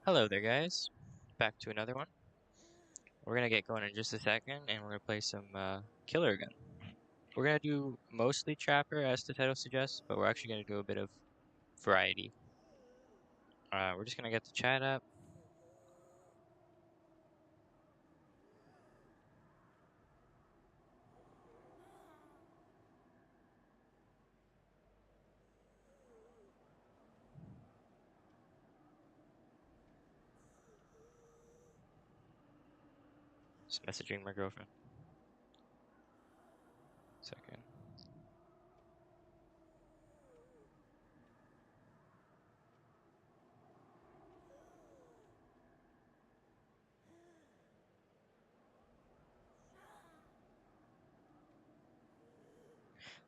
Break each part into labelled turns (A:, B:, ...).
A: Hello there, guys. Back to another one. We're gonna get going in just a second, and we're gonna play some killer again. We're gonna do mostly trapper, as the title suggests, but we're actually gonna do a bit of variety. We're just gonna get the chat up. Just messaging my girlfriend. Second.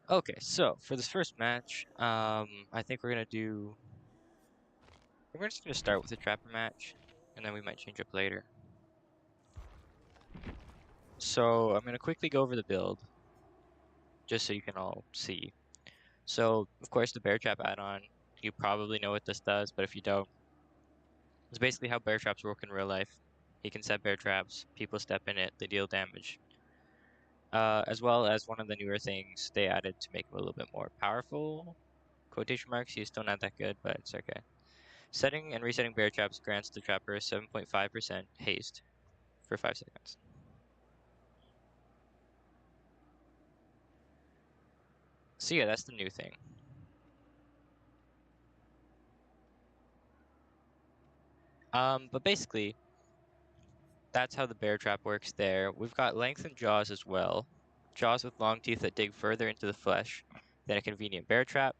A: Okay, so for this first match, I think we're just gonna start with a trapper match, and then we might change up later. So I'm gonna quickly go over the build, just so you can all see. So of course the bear trap add-on, you probably know what this does, but if you don't, it's basically how bear traps work in real life. You can set bear traps, people step in it, they deal damage. As well as one of the newer things they added to make them a little bit more powerful. Quotation marks, he's still not that good, but it's okay. Setting and resetting bear traps grants the trapper 7.5% haste for 5 seconds. So yeah, that's the new thing. But basically, that's how the bear trap works there. We've got lengthened jaws as well. Jaws with long teeth that dig further into the flesh than a convenient bear trap.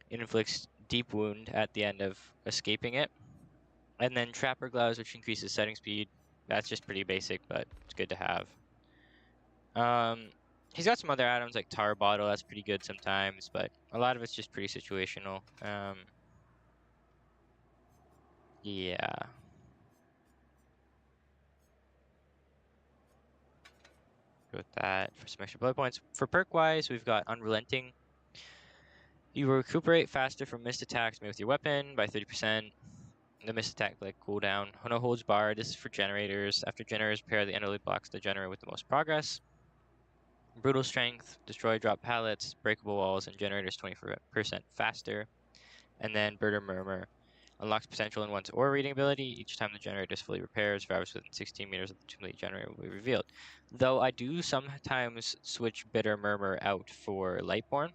A: It inflicts deep wound at the end of escaping it. And then Trapper Gloves, which increases setting speed. That's just pretty basic, but it's good to have. He's got some other items like Tar Bottle. That's pretty good sometimes, but a lot of it's just pretty situational. Yeah. Go with that for some extra bullet points. For perk-wise, we've got Unrelenting. You recuperate faster from missed attacks made with your weapon by 30%. The missed attack like cooldown. No holds barred. This is for generators. After generators pair the enderly blocks the generator with the most progress. Brutal strength, destroy drop pallets, breakable walls, and generators 20% faster. And then Birder Murmur unlocks potential in one's aura reading ability. Each time the generator is fully repaired, survivors within 16 meters of the complete generator will be revealed. Though I do sometimes switch Bitter Murmur out for Lightborn.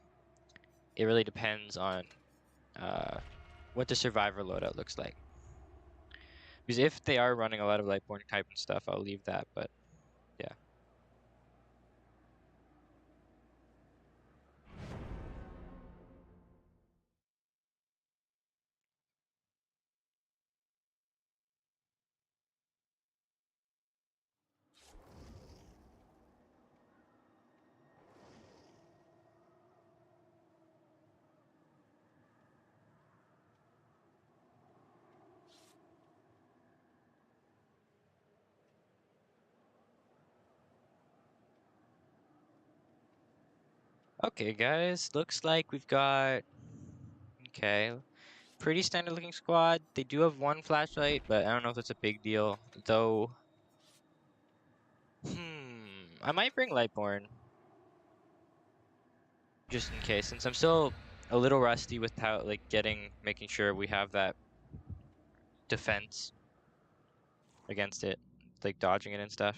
A: It really depends on what the survivor loadout looks like. Because if they are running a lot of Lightborn type and stuff, I'll leave that, but yeah. Okay, guys, looks like we've got, okay, pretty standard looking squad. They do have one flashlight, but I don't know if that's a big deal, though. I might bring Lightborn, just in case, since I'm still a little rusty with how, like, making sure we have that defense against it, like dodging it and stuff.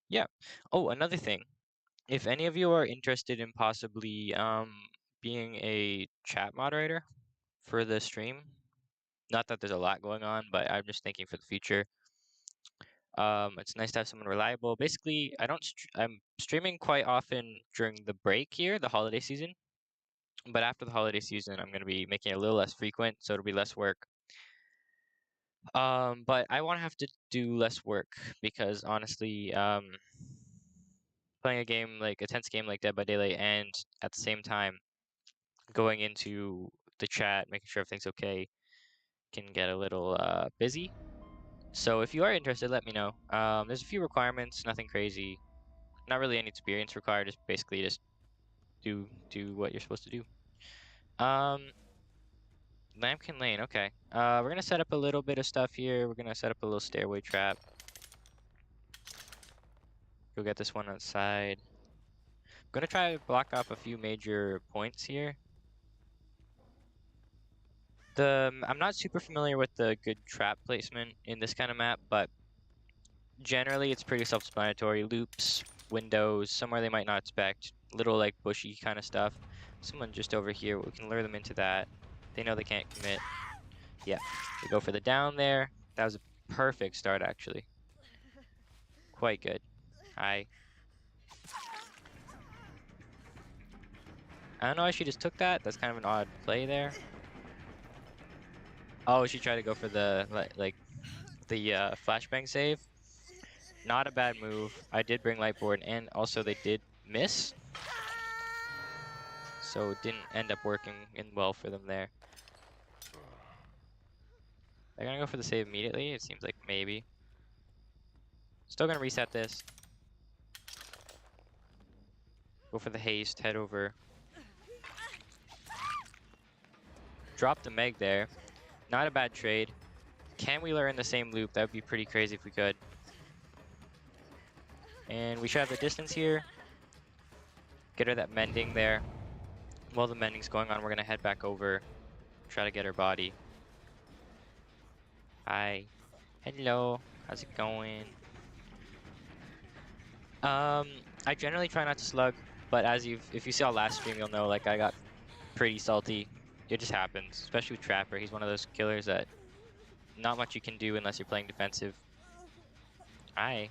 A: Yeah. Oh, another thing. If any of you are interested in possibly being a chat moderator for the stream, not that there's a lot going on, but I'm just thinking for the future. It's nice to have someone reliable. Basically, I'm streaming quite often during the break here, the holiday season. But after the holiday season, I'm going to be making it a little less frequent, so it'll be less work. But I want to have to do less work because honestly, playing a game like a tense game like Dead by Daylight, and at the same time going into the chat, making sure everything's okay, can get a little busy. So if you are interested, let me know. There's a few requirements, nothing crazy, not really any experience required. Just basically just do what you're supposed to do. Lambkin Lane, okay. We're gonna set up a little bit of stuff here. We're gonna set up a little stairway trap. Go get this one on the side. I'm gonna try to block off a few major points here. I'm not super familiar with the good trap placement in this kind of map, but generally it's pretty self-explanatory. Loops, windows, somewhere they might not expect, little like bushy kind of stuff. Someone just over here, we can lure them into that. They know they can't commit. Yeah, we go for the down there. That was a perfect start, actually. Quite good. Hi. I don't know why she just took that. That's kind of an odd play there. Oh, she tried to go for the flashbang save. Not a bad move. I did bring Lightboard, and also they did miss. So it didn't end up working in well for them there. They're gonna go for the save immediately. It seems like maybe. Still gonna reset this. Go for the haste, head over. Drop the Meg there. Not a bad trade. Can we lure in the same loop? That would be pretty crazy if we could. And we should have the distance here. Get her that mending there. While the mending's going on, we're gonna head back over. Try to get her body. Hi. Hello. How's it going? I generally try not to slug, but if you saw last stream, you'll know like I got pretty salty. It just happens, especially with Trapper. He's one of those killers that not much you can do unless you're playing defensive. Hi.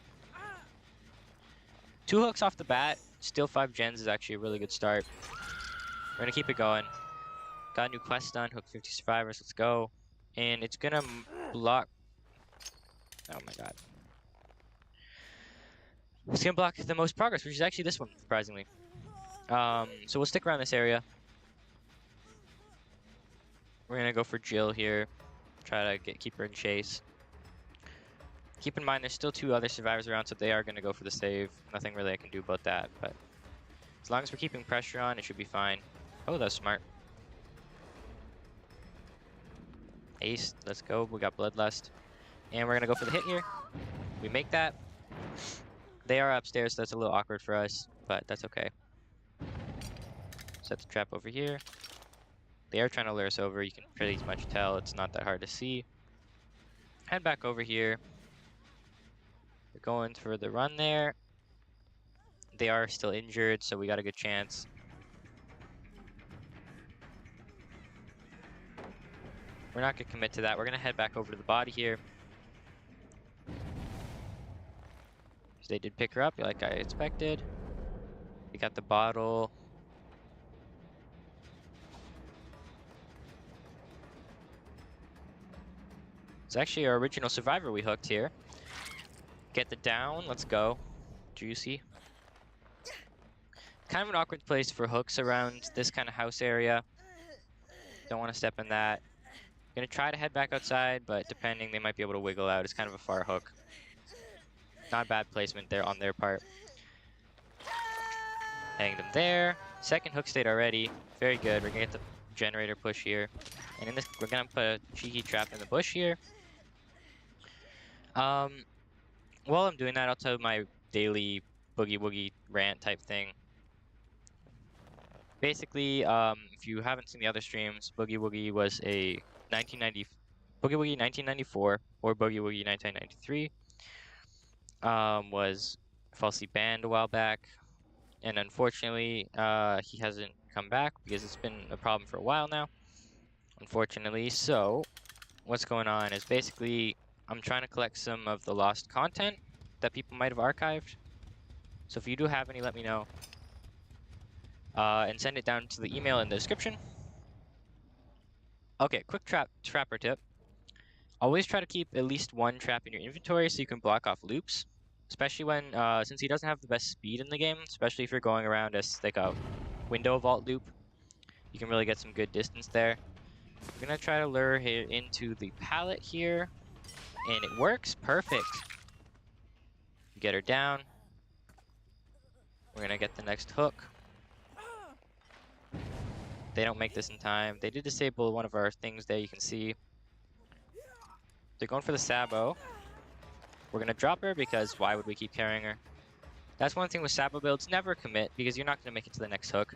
A: 2 hooks off the bat, still 5 gens is actually a really good start. We're gonna keep it going. Got a new quest done, hook 50 survivors, let's go. And it's gonna block, oh my god. It's gonna block the most progress, which is actually this one, surprisingly. So we'll stick around this area. We're gonna go for Jill here. Try to keep her in chase. Keep in mind there's still 2 other survivors around, so they are gonna go for the save. Nothing really I can do about that, but as long as we're keeping pressure on, it should be fine. Oh, that's smart. Ace, let's go. We got Bloodlust. And we're gonna go for the hit here. We make that. They are upstairs, so that's a little awkward for us, but that's okay. Set the trap over here. They are trying to lure us over. You can pretty much tell it's not that hard to see. Head back over here. We're going for the run there. They are still injured, so we got a good chance. We're not gonna commit to that. We're gonna head back over to the body here. So they did pick her up like I expected. We got the bottle. It's actually our original survivor we hooked here. Get the down, let's go. Juicy. Kind of an awkward place for hooks around this kind of house area. Don't want to step in that. Gonna try to head back outside, but depending, they might be able to wiggle out. It's kind of a far hook. Not a bad placement there on their part. Hang them there. Second hook state already. Very good. We're gonna get the generator push here. And in this, we're gonna put a cheeky trap in the bush here. While I'm doing that, I'll tell my daily boogie woogie rant type thing. Basically, if you haven't seen the other streams, Boogie Woogie was a Boogie Woogie 1994 or Boogie Woogie 1993. Was falsely banned a while back, and unfortunately, he hasn't come back because it's been a problem for a while now. Unfortunately, so what's going on is basically I'm trying to collect some of the lost content that people might have archived. So if you do have any, let me know. And send it down to the email in the description. Okay, quick trapper tip. Always try to keep at least 1 trap in your inventory so you can block off loops. especially when since he doesn't have the best speed in the game, especially if you're going around as like a window vault loop, you can really get some good distance there. We're gonna try to lure her into the pallet here, and it works perfect. Get her down. We're gonna get the next hook. They don't make this in time. They did disable one of our things there, you can see. They're going for the Sabo. We're gonna drop her because why would we keep carrying her? That's one thing with Sabo builds, never commit because you're not gonna make it to the next hook.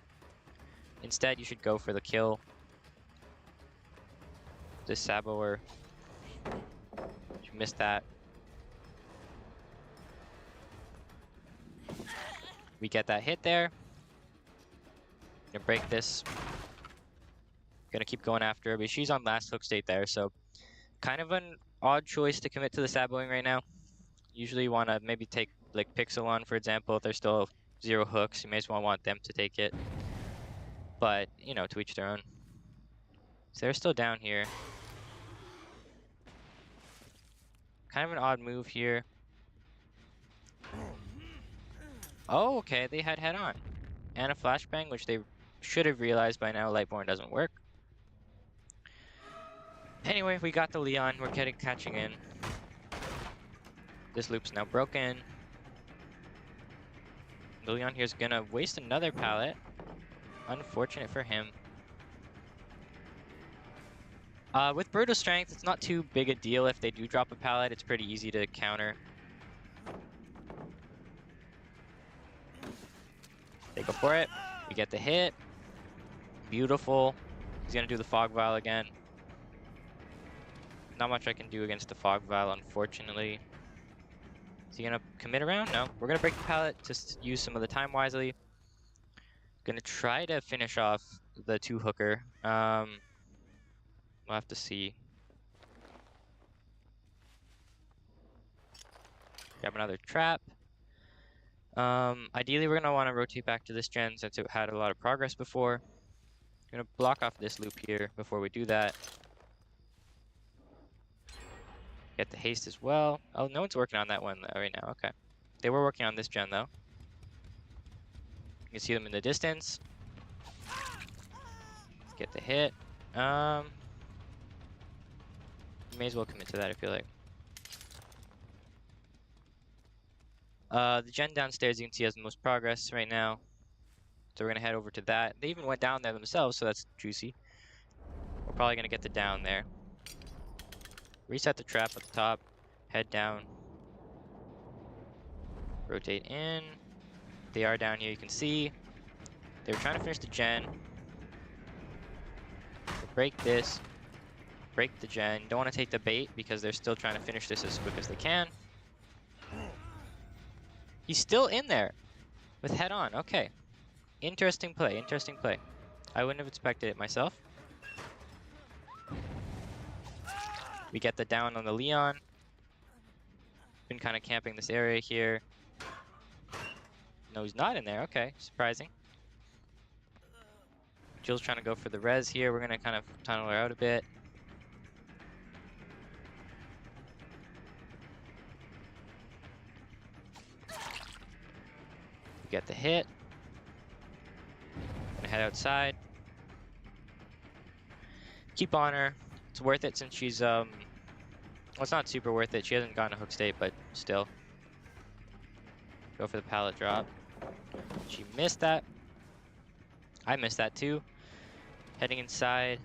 A: Instead, you should go for the kill. This Sabo, or you missed that. We get that hit there. Gonna break this. Gonna keep going after her, but she's on last hook state there, so kind of an odd choice to commit to the Saboing right now. Usually you want to maybe take like Pixel on, for example. If there's still 0 hooks, you may as well want them to take it. But, you know, to each their own. So they're still down here. Kind of an odd move here. Oh, okay, they had head on. And a flashbang, which they should have realized by now Lightborn doesn't work. Anyway, we got the Leon. We're catching in. This loop's now broken. The Leon here's gonna waste another pallet. Unfortunate for him. With Brutal Strength, it's not too big a deal if they do drop a pallet. It's pretty easy to counter. They go for it. We get the hit. Beautiful. He's gonna do the Fog Vial again. Not much I can do against the Fog Vial, unfortunately. Is he gonna commit around? No. We're gonna break the pallet to use some of the time wisely. Gonna try to finish off the 2-hooker. We'll have to see. Grab another trap. Ideally, we're gonna want to rotate back to this gen since it had a lot of progress before. I'm gonna block off this loop here before we do that. Get the haste as well. Oh, no one's working on that one right now. Okay. They were working on this gen, though. You can see them in the distance. Get the hit. You may as well commit to that, I feel like. The gen downstairs, you can see, has the most progress right now. So we're going to head over to that. They even went down there themselves, so that's juicy. We're probably going to get the down there. Reset the trap at the top. Head down. Rotate in. They are down here, you can see. They were trying to finish the gen. Break this. Break the gen. Don't want to take the bait because they're still trying to finish this as quick as they can. He's still in there with head on. Okay. Interesting play. Interesting play. I wouldn't have expected it myself. We get the down on the Leon. Been kind of camping this area here. No, he's not in there. Okay. Surprising. Jill's trying to go for the res here. We're going to kind of tunnel her out a bit. Get the hit. Gonna head outside. Keep on her. It's worth it since she's well, it's not super worth it. She hasn't gotten a hook state, but still. Go for the pallet drop. She missed that. I missed that too. Heading inside.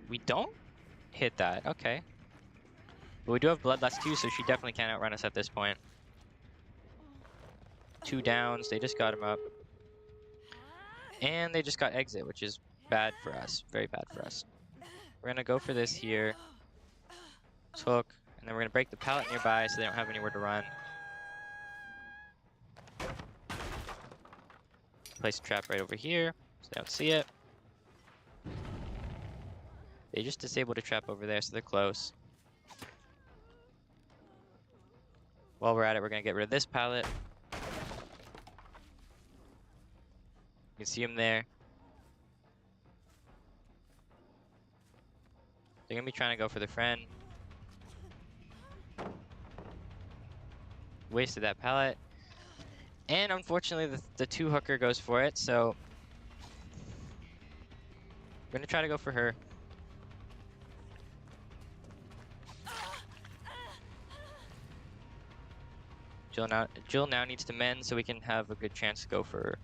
A: We don't hit that. Okay. But we do have Bloodlust too, so she definitely can't outrun us at this point. 2 downs. They just got him up. And they just got exit, which is bad for us. Very bad for us. We're going to go for this here. Hook. And then we're going to break the pallet nearby so they don't have anywhere to run. Place a trap right over here so they don't see it. They just disabled a trap over there, so they're close. While we're at it, we're going to get rid of this pallet. You can see him there. They're gonna be trying to go for the friend. Wasted that pallet. And unfortunately, the 2-hooker goes for it, so we're gonna try to go for her. Jill now needs to mend so we can have a good chance to go for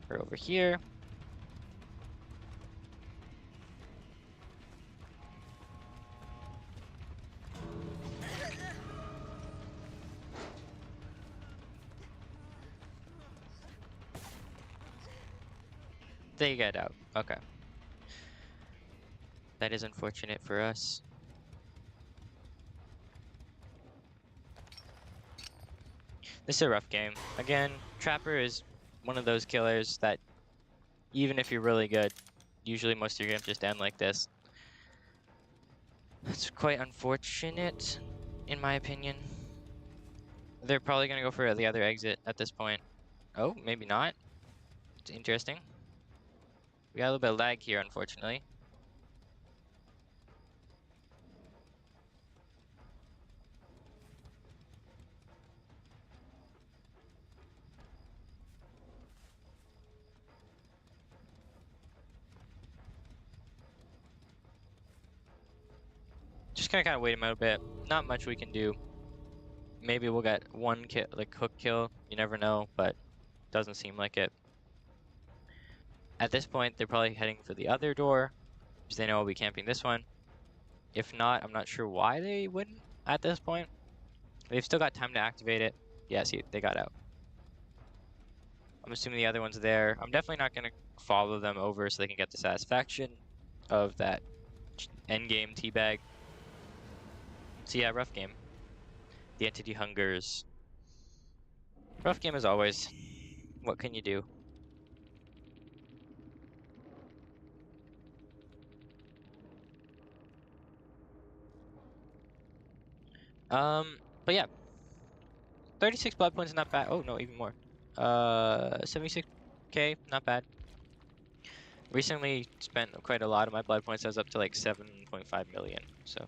A: her over here. They get out. Okay. That is unfortunate for us. This is a rough game. Again, Trapper is one of those killers that even if you're really good, usually most of your games just end like this. That's quite unfortunate, in my opinion. They're probably going to go for the other exit at this point. Oh, maybe not. It's interesting. We got a little bit of lag here, unfortunately. Just gonna kind of wait him out a bit. Not much we can do. Maybe we'll get one kill, like hook kill. You never know, but doesn't seem like it. At this point, they're probably heading for the other door because they know we'll be camping this one. If not, I'm not sure why they wouldn't at this point. They've still got time to activate it. Yeah, see, they got out. I'm assuming the other one's there. I'm definitely not going to follow them over so they can get the satisfaction of that endgame teabag. So yeah, rough game. The entity hungers. Rough game as always. What can you do? But yeah. 36 blood points, not bad. Oh, no, even more. 76k, not bad. Recently spent quite a lot of my blood points. I was up to like 7.5 million, so.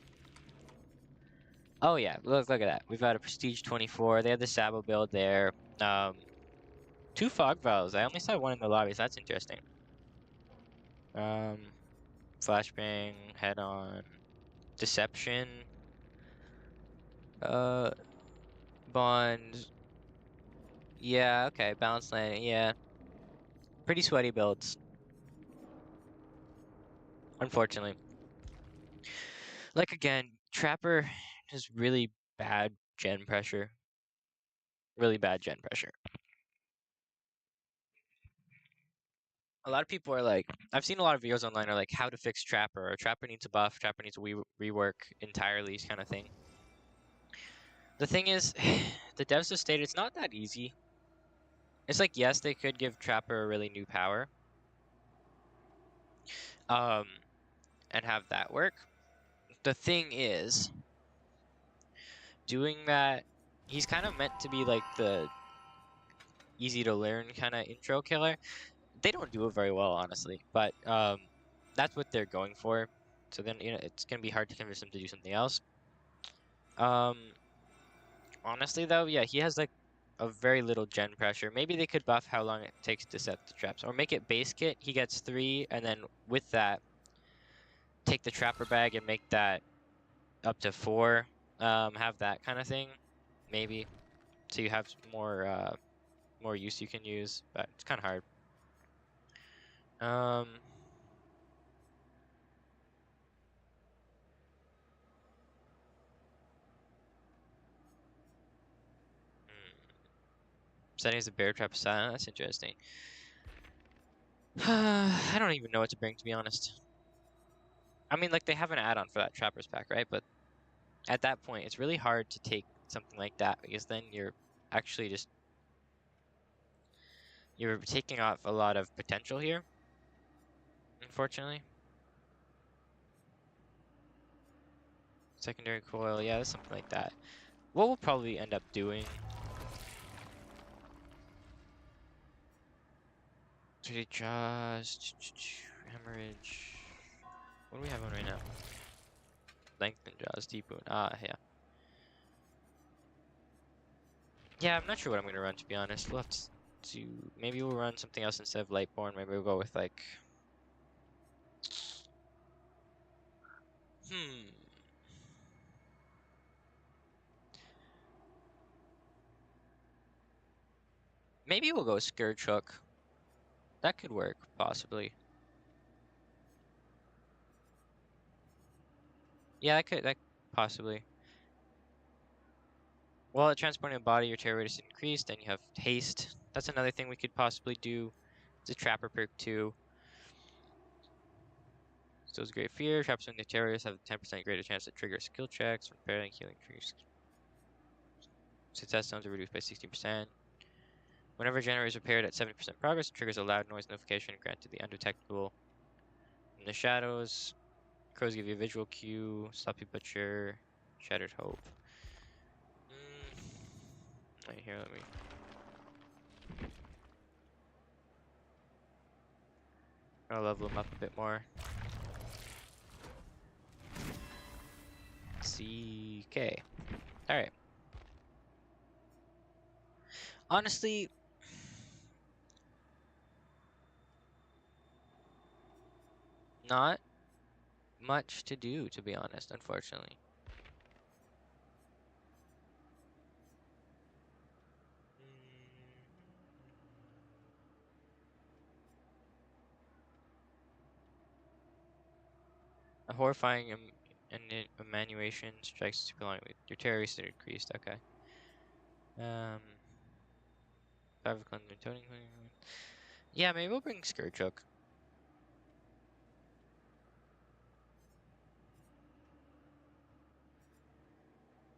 A: Oh yeah, look at that. We've got a Prestige 24. They have the Sable build there. 2 Fog Vials. I only saw one in the lobby, so that's interesting. Flashbang, Head On, Deception, Bond. Yeah, okay, Balance Landing, yeah. Pretty sweaty builds. Unfortunately. Like again, Trapper has really bad gen pressure. Really bad gen pressure. A lot of people are like, I've seen a lot of videos online are like how to fix Trapper, or Trapper needs a buff, Trapper needs a rework entirely kind of thing. The thing is, the devs have stated it's not that easy. It's like, yes, they could give Trapper a really new power. And have that work. The thing is, doing that, he's kind of meant to be like the easy to learn kind of intro killer. They don't do it very well, honestly, but that's what they're going for. So then, you know, it's gonna be hard to convince them to do something else. Honestly though, yeah, he has like a very little gen pressure. Maybe they could buff how long it takes to set the traps, or make it base kit. He gets 3, and then with that, take the Trapper bag and make that up to 4. Have that kind of thing, maybe. So you have more use you can use, but it's kind of hard. Settings of bear trap silent. That's interesting. I don't even know what to bring, to be honest. I mean, like, they have an add-on for that Trapper's pack, right? But at that point, it's really hard to take something like that, because then you're actually just... You're taking off a lot of potential here, unfortunately. Secondary coil, yeah, something like that. What we'll probably end up doing... Just... Hemorrhage... What do we have on right now? Lengthen jaws, deep wound. Ah, yeah. Yeah, I'm not sure what I'm gonna run, to be honest. We'll have to maybe we'll run something else instead of Lightborn. Maybe we'll go with like maybe we'll go Scourge Hook. That could work, possibly. Yeah, that possibly. Well, at transporting a body, your terror rate is increased, and you have haste. That's another thing we could possibly do. It's a trapper perk too. Still great fear. Trappers and the terrorists have a 10% greater chance to trigger skill checks. Repairing, healing, triggers. Success zones are reduced by 60%. Whenever a generator is repaired at 70% progress, it triggers a loud noise notification granted the undetectable. In the shadows, crows give you a visual cue. Sloppy Butcher, Shattered Hope. Right here, let me. I'll level him up a bit more. CK. Alright. Honestly, not much to do, to be honest, unfortunately. A horrifying emmanuation strikes super long with your terror is increased. Okay. Yeah, maybe we'll bring Scourge Hook.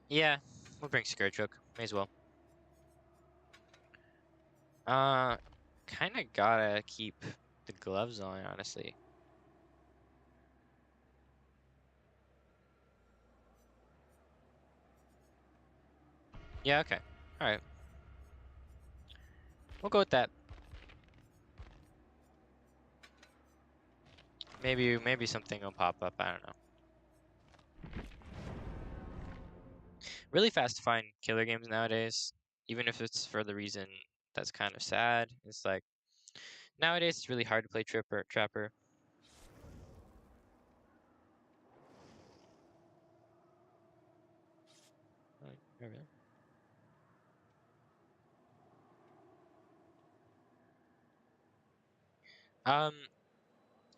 A: Yeah, we'll bring Scourge Hook. May as well. Kinda gotta keep the gloves on, honestly. Yeah, okay. Alright. We'll go with that. Maybe something will pop up, I don't know. Really fast to find killer games nowadays, even if it's for the reason that's kind of sad. It's like nowadays it's really hard to play trapper.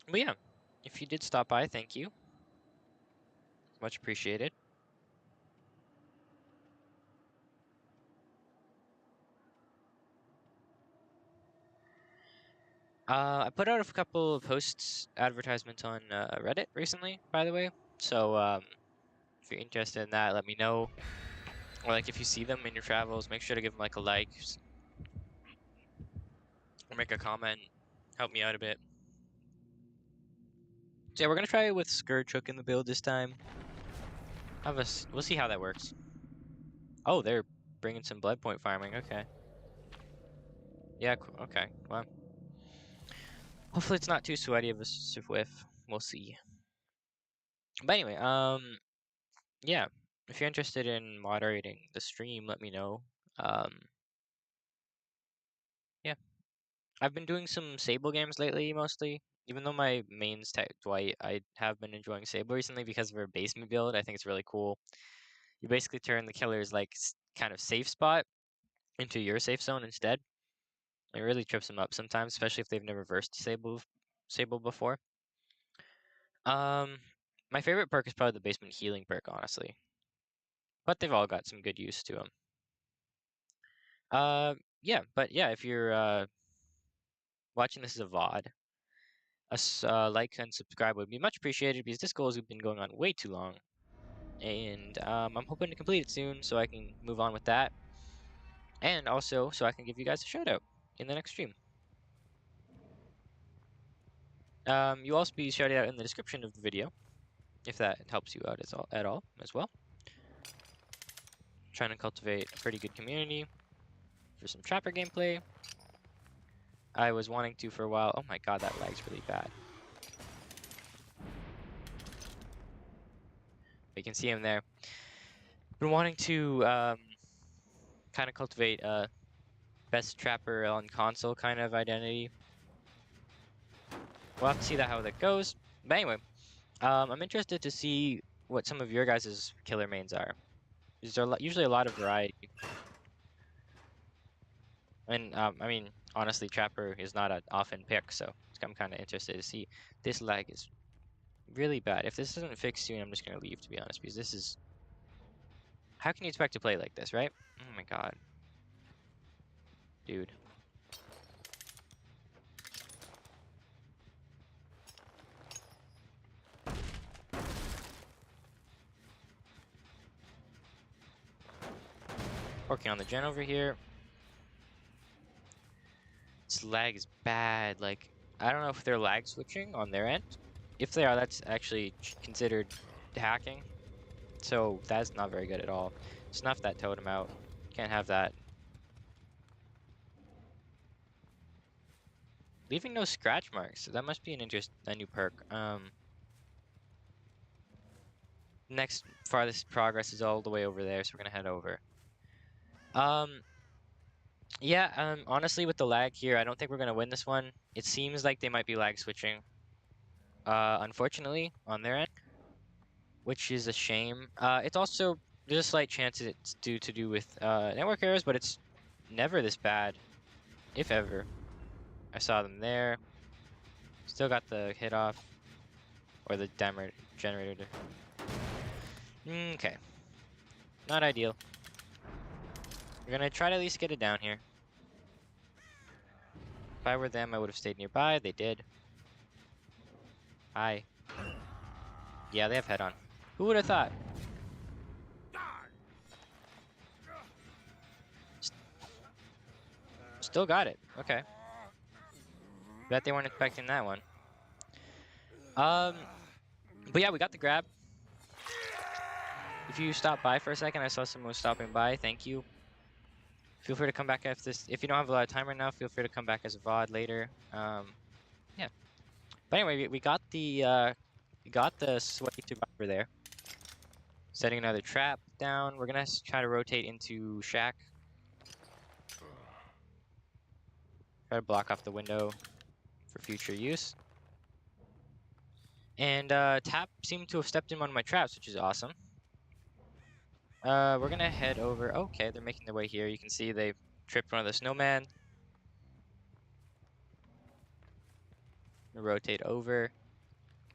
A: But yeah, if you did stop by, thank you. Much appreciated. I put out a couple of posts, advertisements on Reddit recently, by the way. So if you're interested in that, let me know. Or like if you see them in your travels, make sure to give them like a like or make a comment. Help me out a bit. So yeah, we're gonna try it with Scourge Hook in the build this time. We'll see how that works. Oh, they're bringing some blood point farming. Okay. Yeah. Okay. Well, hopefully it's not too sweaty of a whiff. We'll see. But anyway, yeah. If you're interested in moderating the stream, let me know. Yeah. I've been doing some Sable games lately, mostly. Even though my main's tech Dwight, I have been enjoying Sable recently because of her basement build. I think it's really cool. You basically turn the killer's like kind of safe spot into your safe zone instead. It really trips them up sometimes, especially if they've never versed Sable before. My favorite perk is probably the basement healing perk, honestly. But they've all got some good use to them. Yeah, but yeah, if you're watching this as a VOD, a like and subscribe would be much appreciated because this goal has been going on way too long. And I'm hoping to complete it soon so I can move on with that. And also so I can give you guys a shout out in the next stream. You'll also be shouted out in the description of the video, if that helps you out at all as well. Trying to cultivate a pretty good community for some trapper gameplay. I was wanting to for a while. Oh my god, that lag's really bad. You can see him there. Been wanting to kind of cultivate a best trapper on console kind of identity. We'll have to see how that goes. But anyway, I'm interested to see what some of your guys' killer mains are. There's usually a lot of variety. And, I mean, honestly, Trapper is not an often pick, so I'm kind of interested to see. This lag is really bad. If this isn't fixed soon, I'm just going to leave, to be honest, because this is... How can you expect to play like this, right? Oh my god. Dude. Working on the gen over here. This lag is bad. Like, I don't know if they're lag switching on their end. If they are, that's actually considered hacking. So that's not very good at all. Snuff that totem out. Can't have that. Leaving no scratch marks. That must be a new perk. Next farthest progress is all the way over there, so we're gonna head over. Yeah, honestly, with the lag here, I don't think we're gonna win this one. It seems like they might be lag switching. Unfortunately, on their end, which is a shame. It's also, there's a slight chance it's due with network errors, but it's never this bad, if ever. I saw them there. Still got the hit off, or the generator. Okay, not ideal. We're gonna try to at least get it down here. If I were them, I would have stayed nearby. They did. Hi. Yeah, they have head on. Who would have thought? Still got it. Okay. Bet they weren't expecting that one. But yeah, we got the grab. If you stop by for a second, I saw someone was stopping by. Thank you. Feel free to come back after this. If you don't have a lot of time right now, feel free to come back as a VOD later. Yeah. But anyway, we got the sweaty survivor there. Setting another trap down. We're gonna try to rotate into Shack. Try to block off the window for future use. And Tap seemed to have stepped in one of my traps, which is awesome. We're gonna head over. Okay, they're making their way here. You can see they tripped one of the snowman. Rotate over.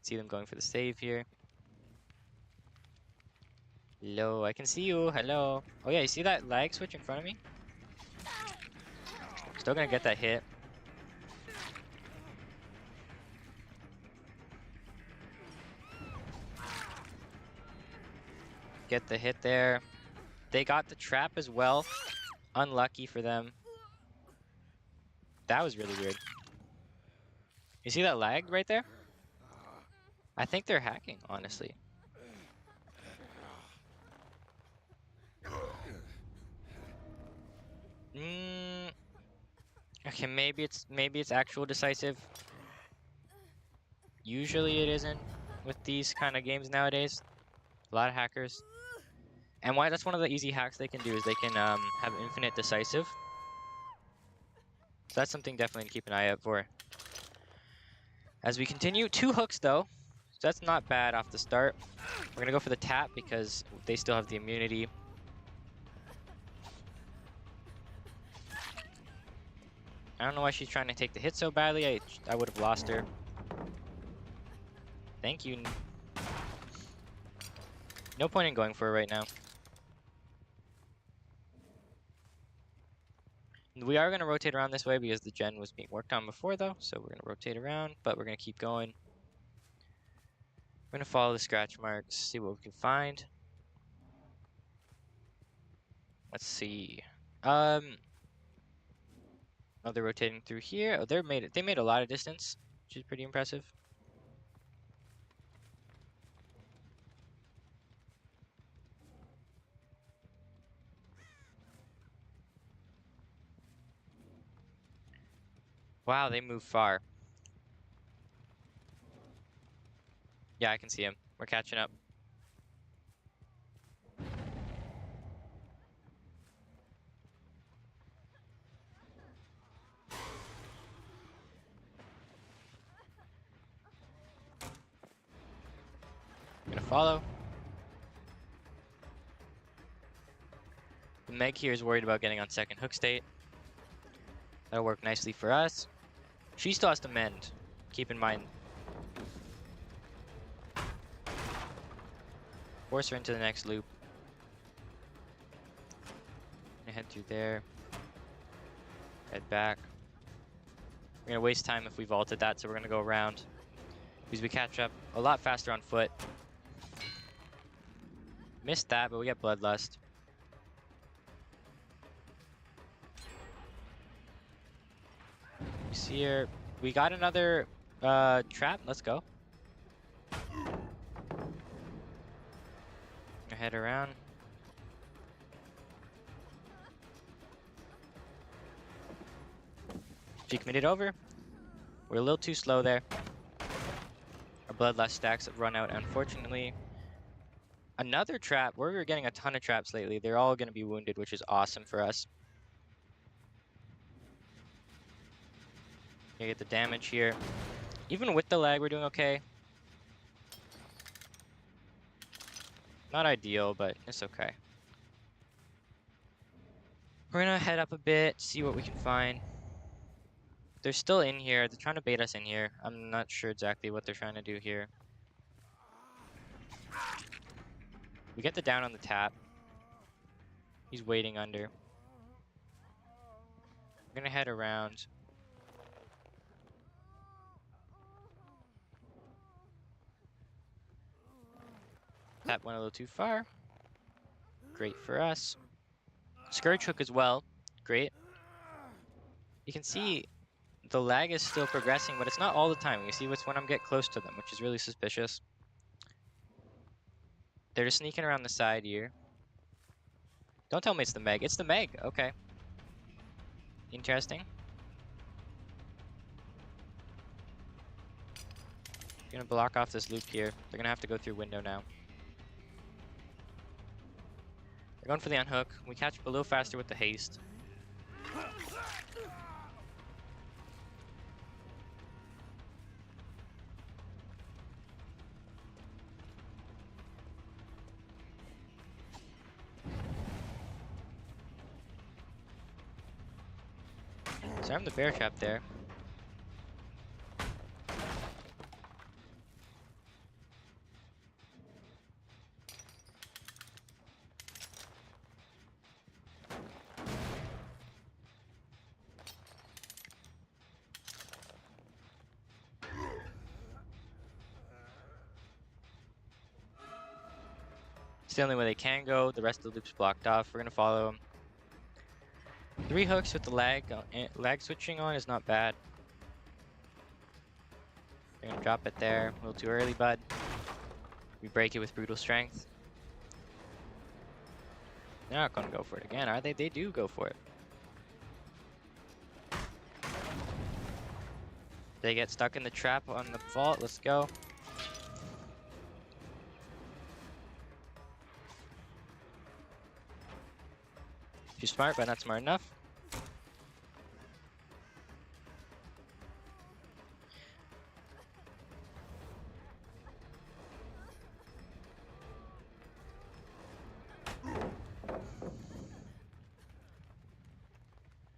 A: See them going for the save here. Hello, I can see you. Hello. Oh yeah, you see that lag switch in front of me? Still gonna get that hit. Get the hit there. They got the trap as well. Unlucky for them. That was really weird. You see that lag right there? I think they're hacking, honestly. Okay, maybe it's actual decisive. Usually it isn't with these kind of games nowadays. A lot of hackers. And that's one of the easy hacks they can do is they can have infinite decisive. So that's something definitely to keep an eye out for. As we continue, 2 hooks though. So that's not bad off the start. We're gonna go for the tap because they still have the immunity. I don't know why she's trying to take the hit so badly. I would have lost her. Thank you. No point in going for it right now. We are going to rotate around this way because the gen was being worked on before though. So we're going to rotate around, but we're going to keep going. We're going to follow the scratch marks, see what we can find. Let's see. Oh, they're rotating through here. Oh, they made a lot of distance, which is pretty impressive. Wow, they move far. Yeah, I can see him. We're catching up. follow. The Meg here is worried about getting on second hook state. That'll work nicely for us. She still has to mend. Keep in mind. Force her into the next loop. Gonna head through there. Head back. We're gonna waste time if we vaulted that, so we're gonna go around. Because we catch up a lot faster on foot. Missed that, but we get Bloodlust. See here, we got another trap. Let's go. Head around. She committed over. We're a little too slow there. Our Bloodlust stacks have run out, unfortunately. Another trap. We're getting a ton of traps lately. They're all going to be wounded, which is awesome for us. You get the damage here. Even with the lag, we're doing okay. Not ideal, but it's okay. We're gonna head up a bit, see what we can find. They're still in here. They're trying to bait us in here. I'm not sure exactly what they're trying to do here. We get the down on the tap. He's waiting under. We're gonna head around. That went a little too far. Great for us. Scourge hook as well. Great. You can see the lag is still progressing, but it's not all the time. You see what's when I'm get close to them, which is really suspicious. They're just sneaking around the side here. Don't tell me it's the Meg. It's the Meg. Okay. Interesting. Gonna block off this loop here. They're gonna have to go through window now. They're going for the unhook. We catch up a little faster with the haste. So I'm the bear trap there. It's the only way they can go. The rest of the loop's blocked off. We're gonna follow them. 3 hooks with the lag switching on is not bad. They're gonna drop it there. A little too early, bud. We break it with brutal strength. They're not gonna go for it again, are they? They do go for it. They get stuck in the trap on the vault. Let's go. She's smart, but not smart enough.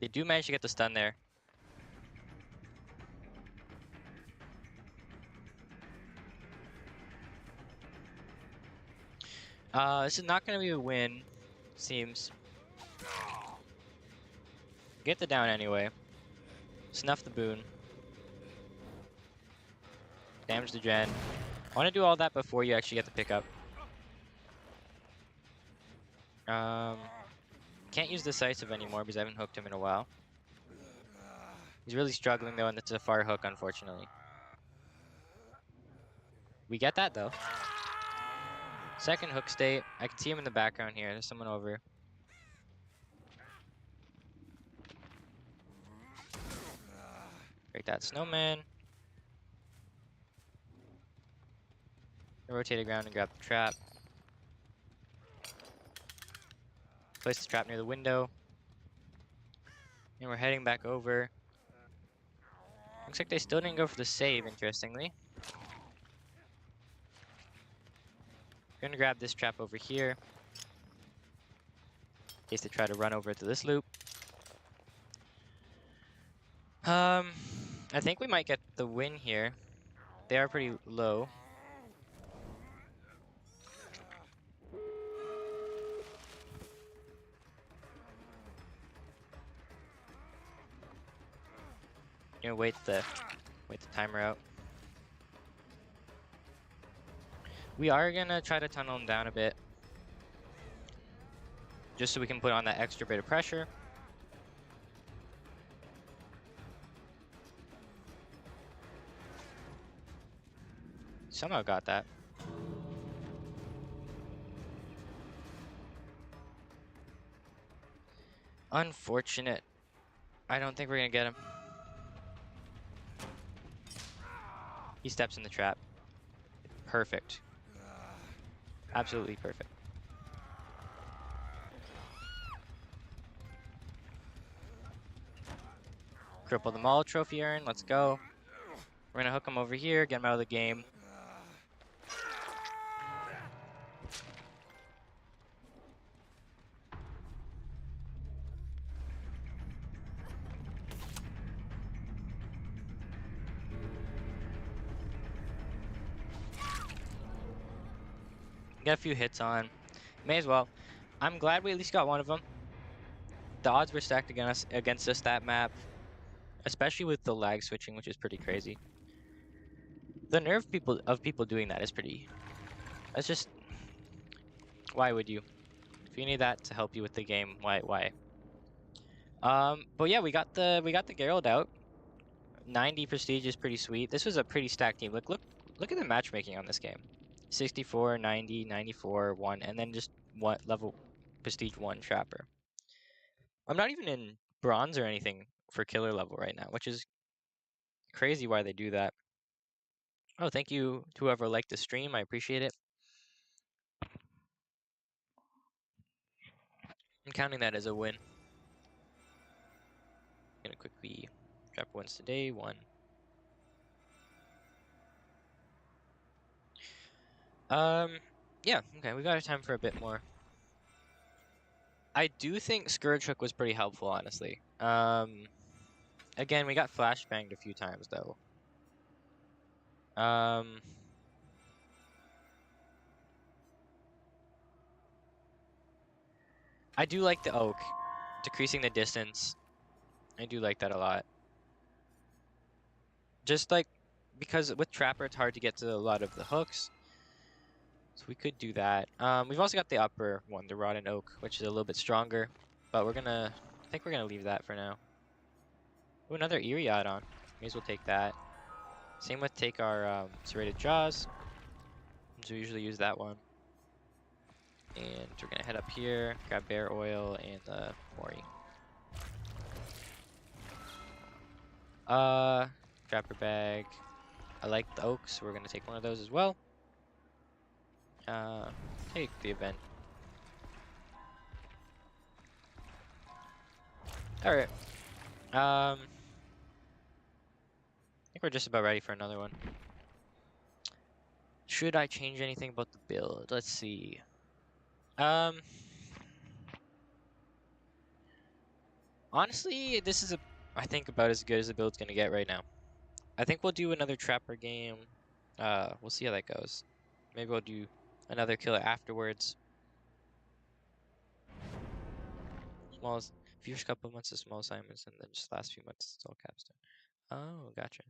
A: They do manage to get the stun there. This is not going to be a win, seems. Get the down anyway. Snuff the boon. Damage the gen. I want to do all that before you actually get the pickup. Can't use decisive anymore because I haven't hooked him in a while. He's really struggling though, and it's a far hook, unfortunately. We get that though. Second hook state. I can see him in the background here. There's someone over. Break that snowman. Rotate around and grab the trap. Place the trap near the window. And we're heading back over. Looks like they still didn't go for the save, interestingly. Gonna grab this trap over here in case they try to run over to this loop. I think we might get the win here. They are pretty low. You know, wait the timer out. We are gonna try to tunnel them down a bit, just so we can put on that extra bit of pressure. Somehow got that. Unfortunate. I don't think we're gonna get him. He steps in the trap. Perfect. Absolutely perfect. Cripple them all, trophy urn. Let's go. We're gonna hook him over here, get him out of the game. Get a few hits on. May as well. I'm glad we at least got one of them. The odds were stacked against us that map, especially with the lag switching, which is pretty crazy. The nerve of people doing that is pretty. That's just, why would you? If you need that to help you with the game, why? But yeah, we got the Geralt out. 90 prestige is pretty sweet. This was a pretty stacked team. Look at the matchmaking on this game. 64, 90, 94, 1, and then just one level prestige 1 trapper. I'm not even in bronze or anything for killer level right now, which is crazy why they do that. Oh, thank you to whoever liked the stream. I appreciate it. I'm counting that as a win. Gonna quickly trap once today. 1. Yeah, okay, we got time for a bit more. I do think Scourge Hook was pretty helpful, honestly. Again, we got flashbanged a few times, though. I do like the oak. Decreasing the distance. I do like that a lot. Just like, because with Trapper, it's hard to get to a lot of the hooks. So we could do that. We've also got the upper one, the Rotten Oak, which is a little bit stronger. But I think we're gonna leave that for now. Ooh, another Eerie add-on. May as well take that. Same with take our Serrated Jaws. So we usually use that one. And we're gonna head up here, grab Bear Oil and the Mori. Trapper Bag. I like the oak, so we're gonna take one of those as well. Take the event. Alright. I think we're just about ready for another one. Should I change anything about the build? Let's see. Honestly, this is I think about as good as the build's gonna get right now. I think we'll do another Trapper game. We'll see how that goes. Maybe we'll do another killer afterwards. First couple months of small assignments, and then just last few months it's all capstone. Oh, gotcha.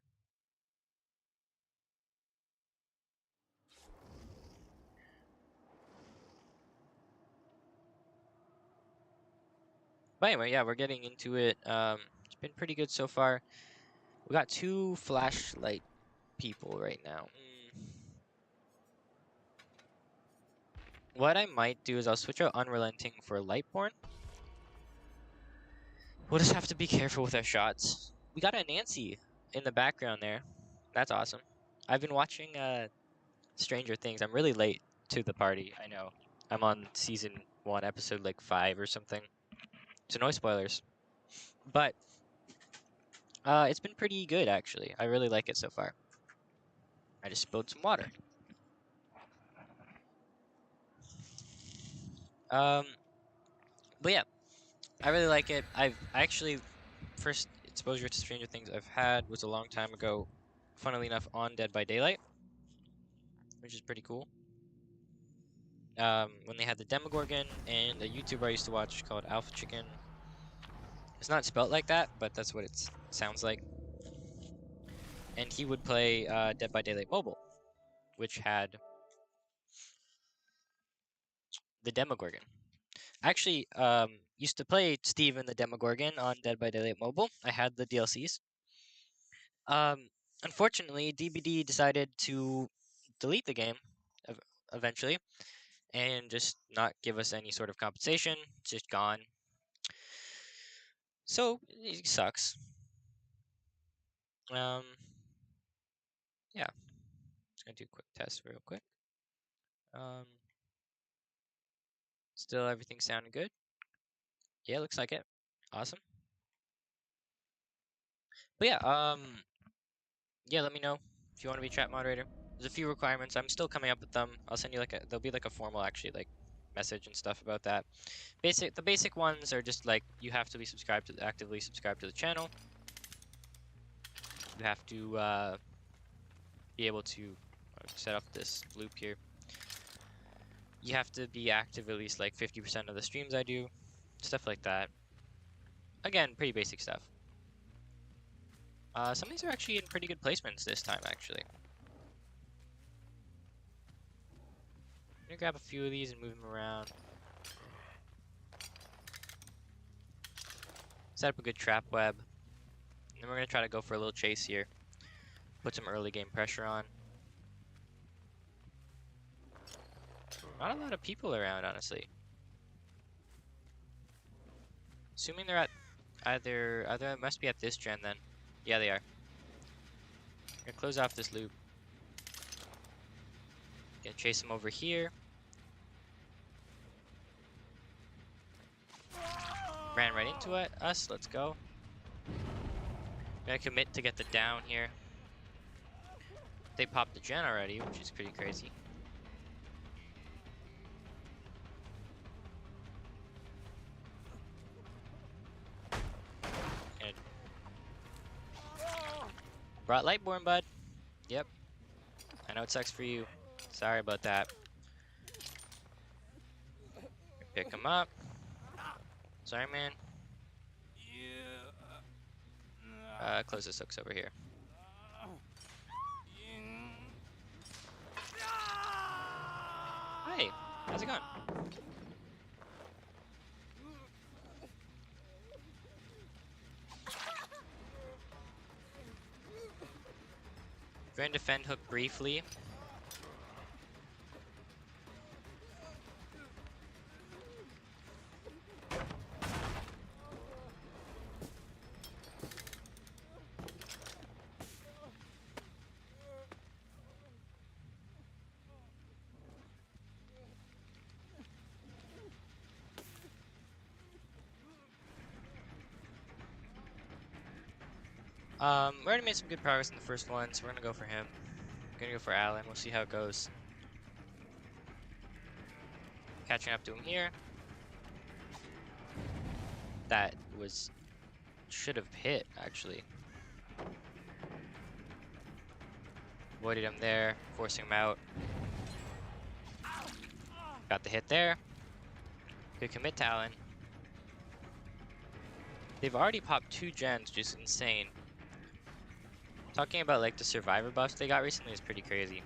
A: But anyway, yeah, we're getting into it. It's been pretty good so far. We got 2 flashlight people right now. What I might do is I'll switch out Unrelenting for Lightborn. We'll just have to be careful with our shots. We got a Nancy in the background there. That's awesome. I've been watching Stranger Things. I'm really late to the party, I know. I'm on season 1, episode like 5 or something. So no spoilers. But it's been pretty good, actually. I really like it so far. I just spilled some water. But yeah, I really like it. I actually first exposure to Stranger Things I've had was a long time ago, funnily enough, on Dead by Daylight, which is pretty cool. When they had the Demogorgon and a YouTuber I used to watch called Alpha Chicken. It's not spelt like that, but that's what it sounds like. And he would play Dead by Daylight Mobile, which had the Demogorgon. I actually used to play Steven the Demogorgon on Dead by Daylight Mobile. I had the DLCs. Um, Unfortunately, DBD decided to delete the game eventually and just not give us any sort of compensation. It's just gone. So it sucks. Yeah. Just gonna do a quick test real quick. Still everything sounding good? Yeah, looks like it. Awesome. But yeah, let me know if you want to be chat moderator. There's a few requirements. I'm still coming up with them. I'll send you there'll be like a formal actually like message and stuff about that. The basic ones are just like you have to be actively subscribed to the channel. You have to be able to set up this loop here. You have to be active at least like 50% of the streams I do. Stuff like that. Again, pretty basic stuff. Some of these are actually in pretty good placements this time, actually. I'm gonna grab a few of these and move them around. Set up a good trap web. And then we're gonna try to go for a little chase here. Put some early game pressure on. Not a lot of people around, honestly. Assuming they're at either must be at this gen then. Yeah, they are. Gonna close off this loop. Gonna chase them over here. Ran right into us. Let's go. Gonna commit to get the down here. They popped the gen already, which is pretty crazy. And brought Lightborn, bud. Yep. I know it sucks for you. Sorry about that. Pick him up. Sorry, man. Close this hooks over here. Hey, how's it going? We're gonna defend hook briefly. We already made some good progress in the first one, so we're gonna go for him. We're gonna go for Alan. We'll see how it goes. Catching up to him here. That should have hit, actually. Avoided him there, forcing him out. Got the hit there. Good commit to Alan. They've already popped 2 gens, which is insane. Talking about like the survivor buffs they got recently is pretty crazy.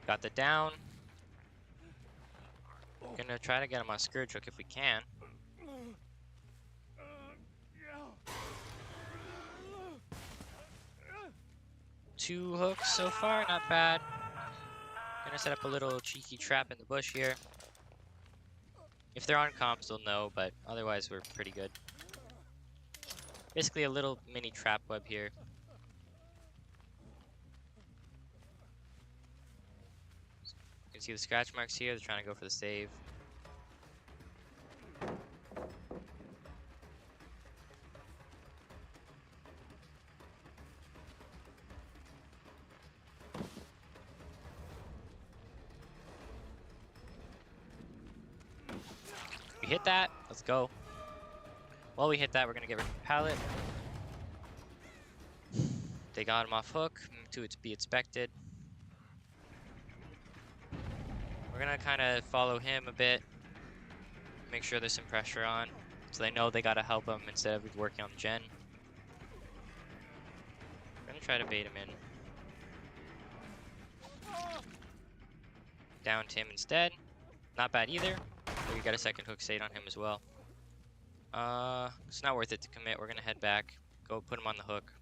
A: Got the down. Gonna try to get him on Scourge Hook if we can. Two hooks so far, not bad. Gonna set up a little cheeky trap in the bush here. If they're on comps, they'll know, but otherwise we're pretty good. Basically a little mini trap web here. You can see the scratch marks here. They're trying to go for the save. We hit that. Let's go. While we hit that, we're gonna get rid of the pallet. They got him off hook. To be expected. We're gonna kind of follow him a bit. Make sure there's some pressure on, so they know they gotta help him instead of working on the gen. We're gonna try to bait him in. Downed him instead. Not bad either. But we got a second hook stayed on him as well. It's not worth it to commit. We're gonna head back. Go put him on the hook.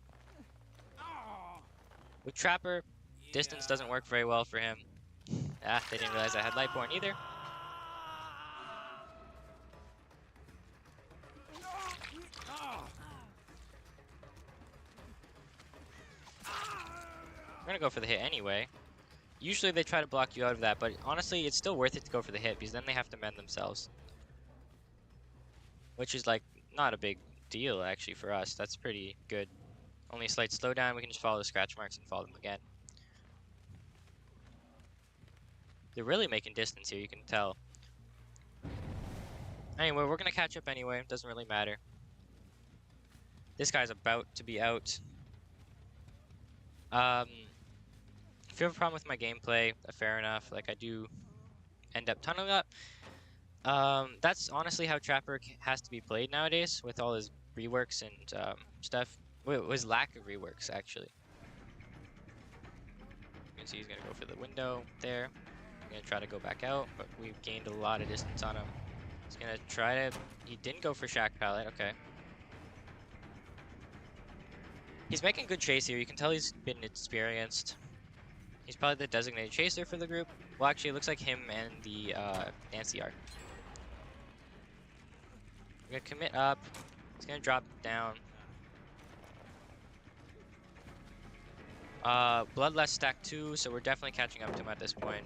A: With Trapper, distance doesn't work very well for him. Ah, they didn't realize I had Lightborn either. We're gonna go for the hit anyway. Usually they try to block you out of that, but honestly, it's still worth it to go for the hit because then they have to mend themselves. Which is like not a big deal actually for us. That's pretty good. Only a slight slowdown. We can just follow the scratch marks and follow them again. They're really making distance here, you can tell. Anyway, we're gonna catch up anyway. It doesn't really matter. This guy's about to be out. If you have a problem with my gameplay, fair enough. Like, I do end up tunneling up. That's honestly how Trapper has to be played nowadays, with all his reworks and stuff. Well, his lack of reworks, actually. You can see he's gonna go for the window there. He's gonna try to go back out, but we've gained a lot of distance on him. He's gonna try to... He didn't go for Shack Pallet, okay. He's making good chase here. You can tell he's been experienced. He's probably the designated chaser for the group. Well, actually, it looks like him and the Nancy are. We're gonna commit up. He's gonna drop down. Bloodlust stack 2, so we're definitely catching up to him at this point.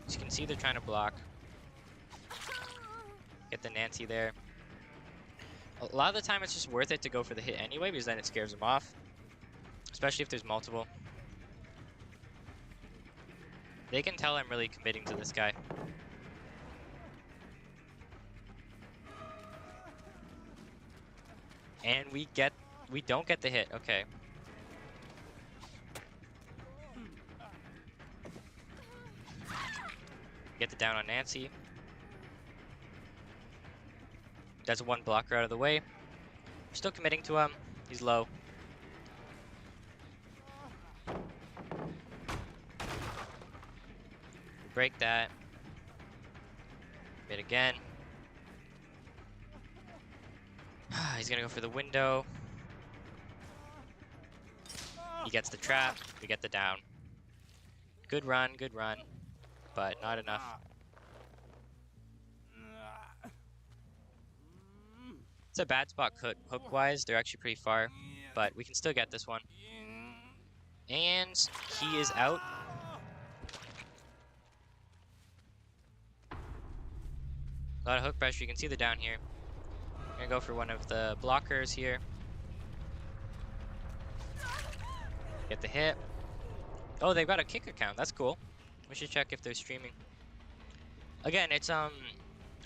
A: As you can see, they're trying to block. Get the Nancy there. A lot of the time, it's just worth it to go for the hit anyway, because then it scares them off. Especially if there's multiple. They can tell I'm really committing to this guy. And we don't get the hit, okay. Get the down on Nancy. Does one blocker out of the way. We're still committing to him. He's low. Break that. Hit again. He's gonna go for the window. He gets the trap. We get the down. Good run, but not enough. It's a bad spot hook-wise. They're actually pretty far, but we can still get this one. And he is out. A lot of hook pressure. You can see the down here. I'm gonna go for one of the blockers here. Get the hit. Oh, they've got a kick account. That's cool. We should check if they're streaming. Again, it's I'm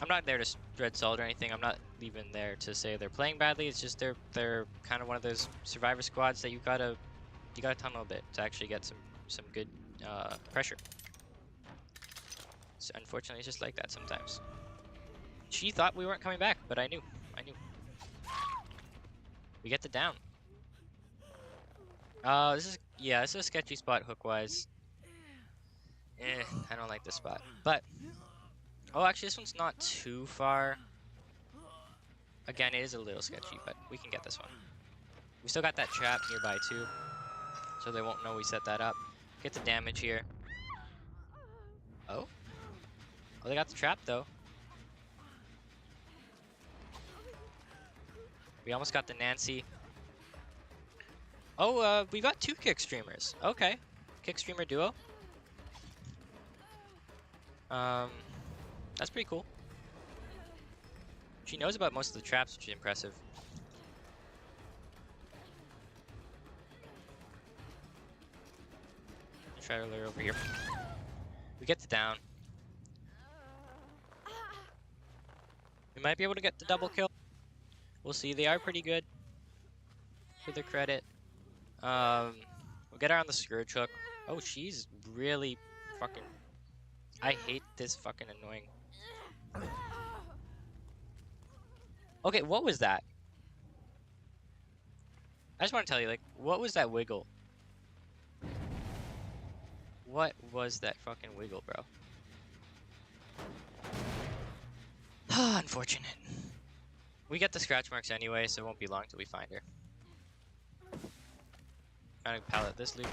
A: not there to spread salt or anything. I'm not even there to say they're playing badly. It's just they're kind of one of those survivor squads that you gotta tunnel a bit to actually get some good pressure. So unfortunately, it's just like that sometimes. She thought we weren't coming back, but I knew. We get the down. This is a sketchy spot hook-wise. I don't like this spot. But, oh, actually, this one's not too far. Again, it is a little sketchy, but we can get this one. We still got that trap nearby, too. So they won't know we set that up. Get the damage here. Oh? Oh, they got the trap, though. We almost got the Nancy. Oh, we got 2 kick streamers. Okay. Kick streamer duo. That's pretty cool. She knows about most of the traps, which is impressive. Try to lure over here. We get the down. We might be able to get the double kill. We'll see. They are pretty good, to their credit. We'll get her on the Scourge Hook. Oh, she's really fucking... I hate this fucking annoying... Okay, what was that? I just want to tell you, like, what was that wiggle? What was that fucking wiggle, bro? Unfortunate. We get the scratch marks anyway, so it won't be long till we find her. Trying to pallet this loot.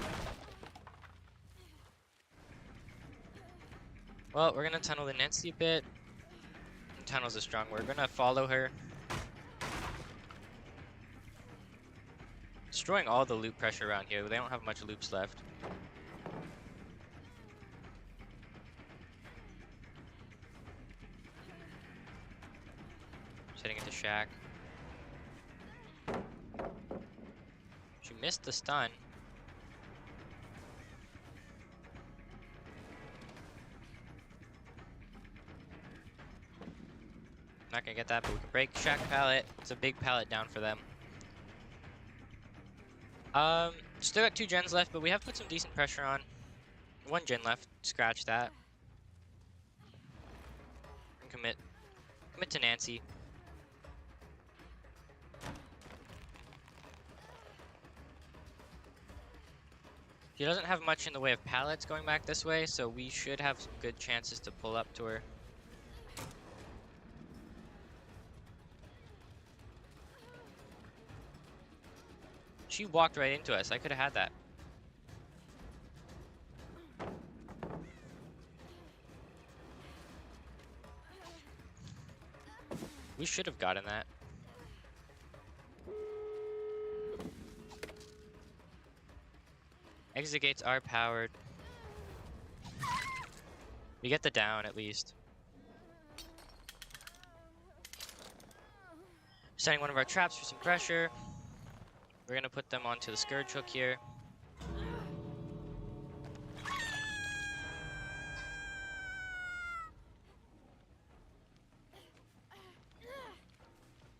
A: Well, we're gonna tunnel the Nancy a bit. Tunnel's a strong word. We're gonna follow her. Destroying all the loop pressure around here. They don't have much loops left. Just heading into Shack. She missed the stun. Not gonna get that, but we can break Shack pallet. It's a big pallet down for them. Still got 2 gens left, but we have put some decent pressure on. 1 gen left. Scratch that. And commit to Nancy. She doesn't have much in the way of pallets going back this way, so we should have some good chances to pull up to her. She walked right into us. I could have had that. We should have gotten that. Exit gates are powered. We get the down at least. Setting one of our traps for some pressure. We're gonna put them onto the Scourge Hook here.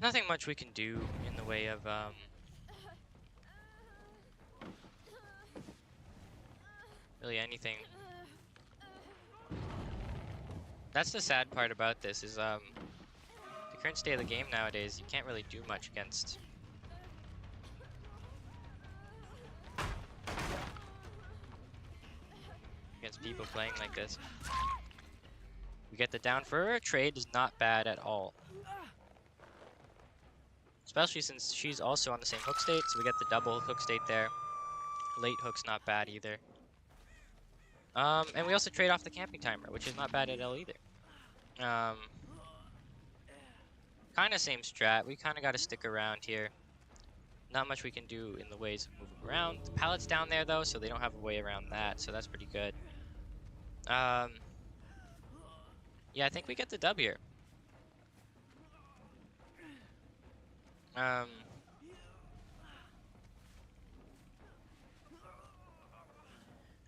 A: Nothing much we can do in the way of really anything. That's the sad part about this is the current state of the game nowadays. You can't really do much against people playing like this. We get the down for her. Trade is not bad at all. Especially since she's also on the same hook state, so we get the double hook state there. Late hook's not bad either. And we also trade off the camping timer, which is not bad at all either. Kind of same strat. We kind of got to stick around here. Not much we can do in the ways of moving around. The pallet's down there though, so they don't have a way around that, so that's pretty good. Yeah, I think we get the dub here.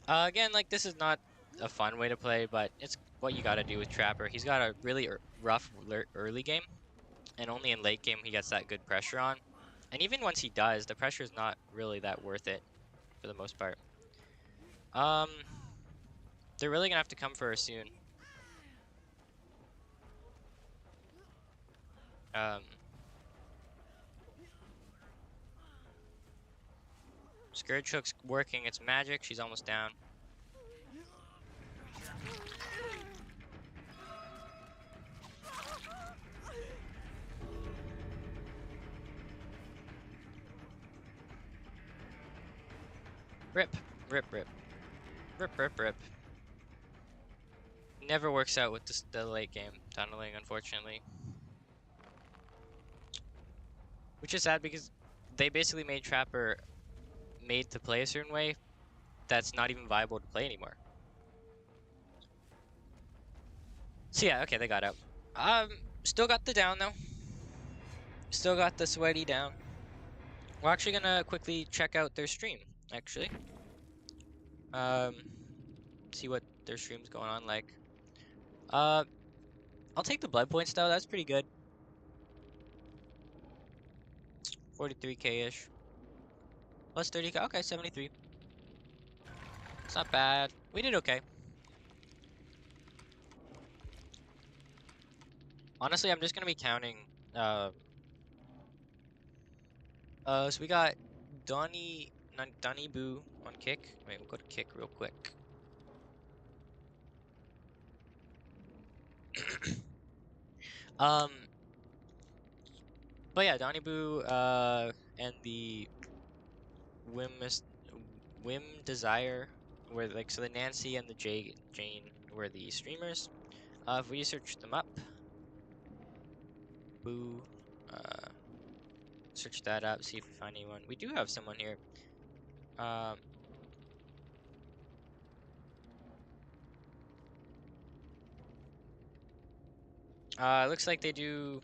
A: Again, like, this is not a fun way to play, but it's what you gotta do with Trapper. He's got a really rough early game, and only in late game he gets that good pressure on. And even once he does, the pressure is not really that worth it, for the most part. They're really gonna have to come for her soon. Scourge Hook's working its magic. She's almost down. Rip, rip, rip. Rip, rip, rip. Never works out with the late game tunneling, unfortunately. Which is sad because they basically made Trapper made to play a certain way that's not even viable to play anymore. So yeah, okay, they got out. Still got the down though. Still got the sweaty down. We're actually gonna quickly check out their stream, actually. See what their stream's going on like. I'll take the blood points though, that's pretty good. 43k-ish. Plus 30k. Okay, 73. It's not bad. We did okay. Honestly, I'm just gonna be counting. So we got Donnie Boo on kick. Wait, we'll go to kick real quick. But yeah, Donnie Boo, and the Whim Desire were like, so the Nancy and the Jane were the streamers. If we search them up, Boo, search that up, see if we find anyone. We do have someone here. Looks like they do.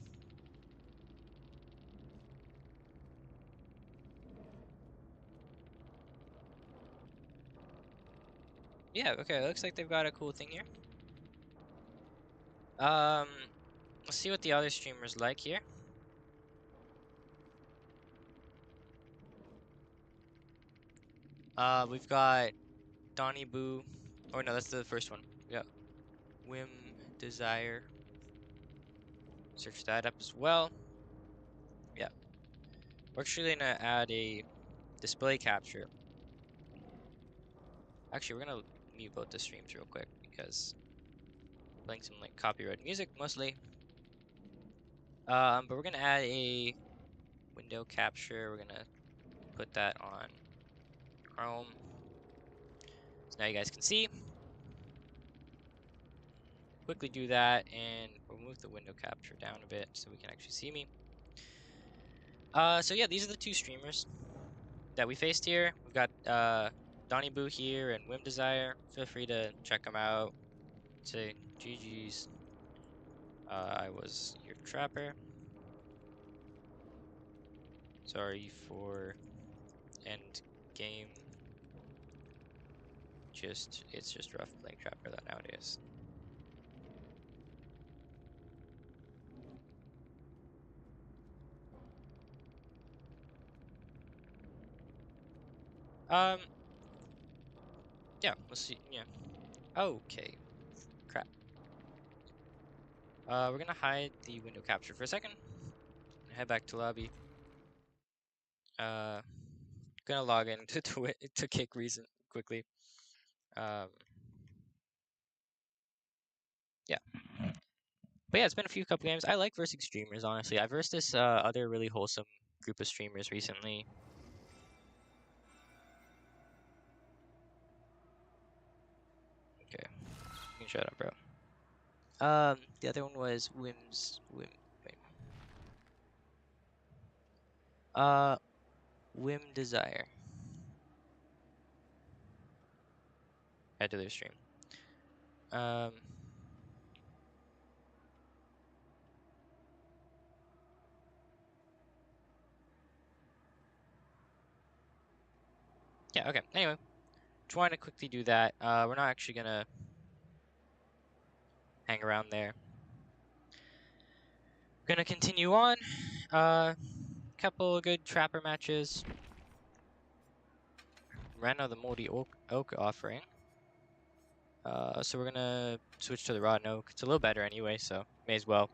A: Yeah, okay, it looks like they've got a cool thing here. Let's see what the other streamers like here. We've got Donnie Boo. Oh no, that's the first one. Yeah. Whim Desire. Search that up as well. Yeah. We're actually gonna add a display capture. Actually, we're gonna mute both the streams real quick because I'm playing some like copyright music mostly. But we're gonna add a window capture. We're gonna put that on Chrome. So now you guys can see. Quickly do that and we'll move the window capture down a bit so we can actually see me. So yeah, these are the two streamers that we faced here. We've got Donnie Boo here and Whim Desire. Feel free to check them out. Say GG's. I was your trapper. Sorry for end game. It's just rough playing trapper that nowadays. Yeah, let's see. Yeah. Okay. Crap. We're gonna hide the window capture for a second. Head back to lobby. Gonna log in to kick reason quickly. Yeah. But yeah, it's been a few couple games. I like versing streamers, honestly. I versed this other really wholesome group of streamers recently. Okay. You can shut up, bro. The other one was Whim. Whim Desire. Head to their stream. Yeah, okay. Anyway, just wanted to quickly do that. We're not actually gonna hang around there. Gonna continue on. Couple good trapper matches. Ran out of the moldy oak offering. So we're gonna switch to the rotten oak. It's a little better anyway, so may as well.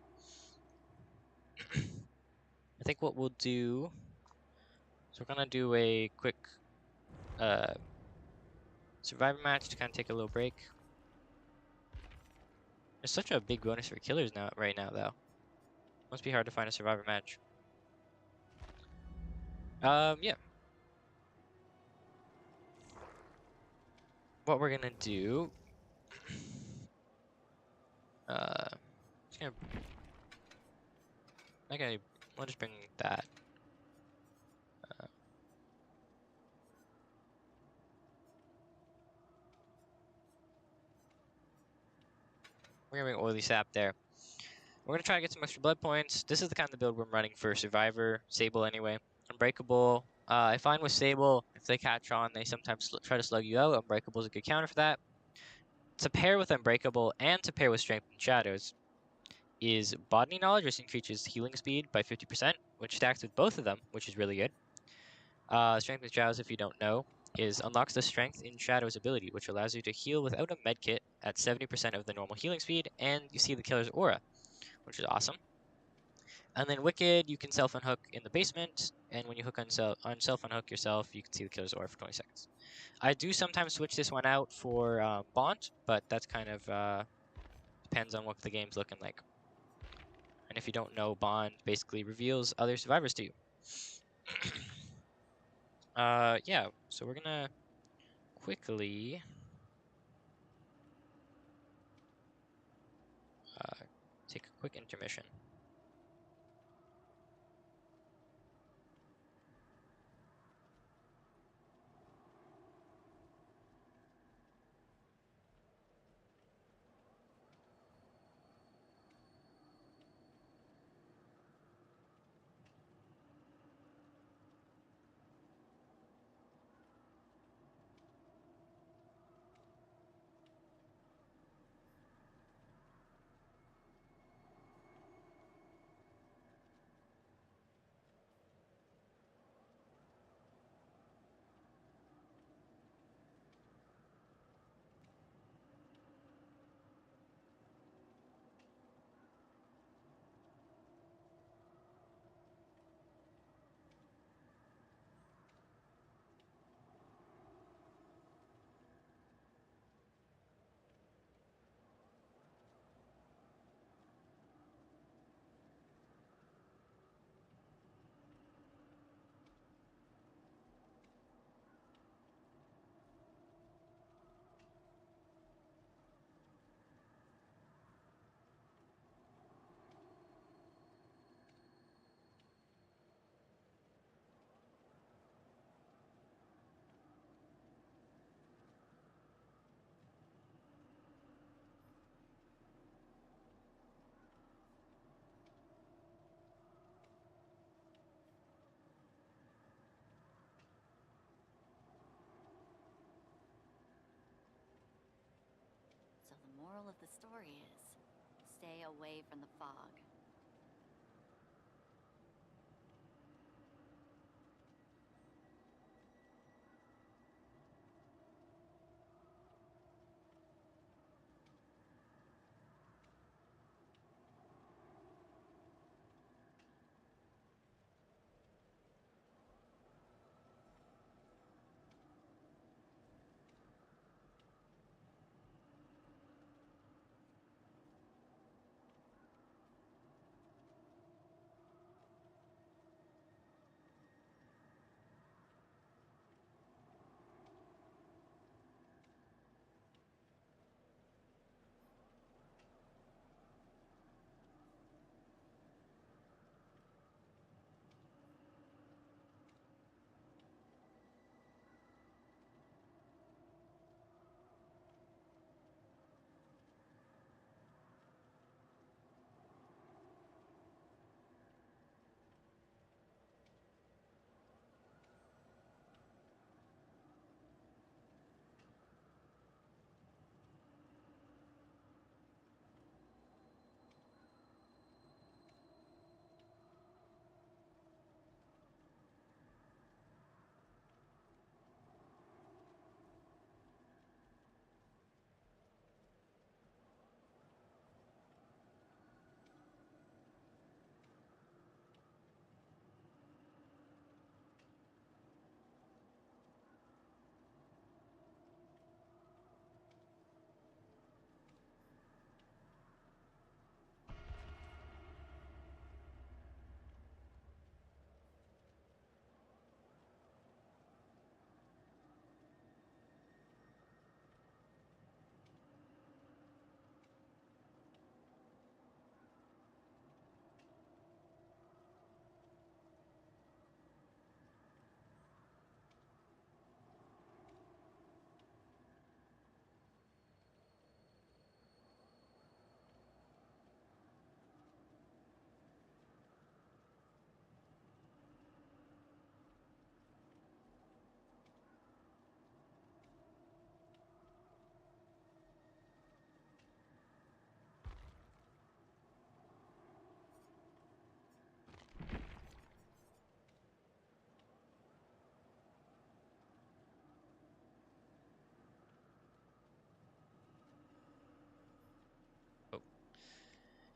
A: I think what we'll do, so we're gonna do a quick survivor match to kind of take a little break. There's such a big bonus for killers right now though. Must be hard to find a survivor match. Yeah. What we're gonna do, just gonna, okay, we'll just bring that. We're gonna bring oily sap there. We're gonna try to get some extra blood points. This is the kind of build we're running for Survivor, Sable anyway. Unbreakable. I find with Sable, if they catch on, they sometimes try to slug you out. Unbreakable is a good counter for that. To pair with Unbreakable and to pair with Strength and Shadows, is Botany Knowledge, which increases healing speed by 50%, which stacks with both of them, which is really good. Strength in Shadows, if you don't know, is unlocks the Strength in Shadows ability, which allows you to heal without a medkit at 70% of the normal healing speed, and you see the killer's aura, which is awesome. And then Wicked, you can self-unhook in the basement, and when you hook self-unhook yourself, you can see the killer's aura for 20 seconds. I do sometimes switch this one out for Bond, but that's kind of depends on what the game's looking like. And if you don't know, Bond basically reveals other survivors to you. Yeah, so we're gonna quickly take a quick intermission.
B: So the moral of the story is, stay away from the fog.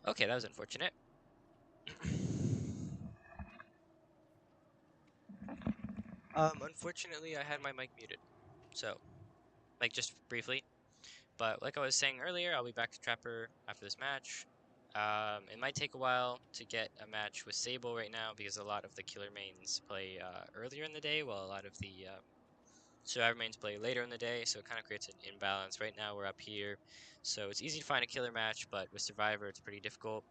A: Okay, that was unfortunate. Unfortunately, I had my mic muted. So, like, just briefly. But like I was saying earlier, I'll be back to Trapper after this match. It might take a while to get a match with Sable right now because a lot of the killer mains play earlier in the day, while a lot of the survivor mains play later in the day, so it kind of creates an imbalance. Right now we're up here, so it's easy to find a killer match, but with survivor it's pretty difficult.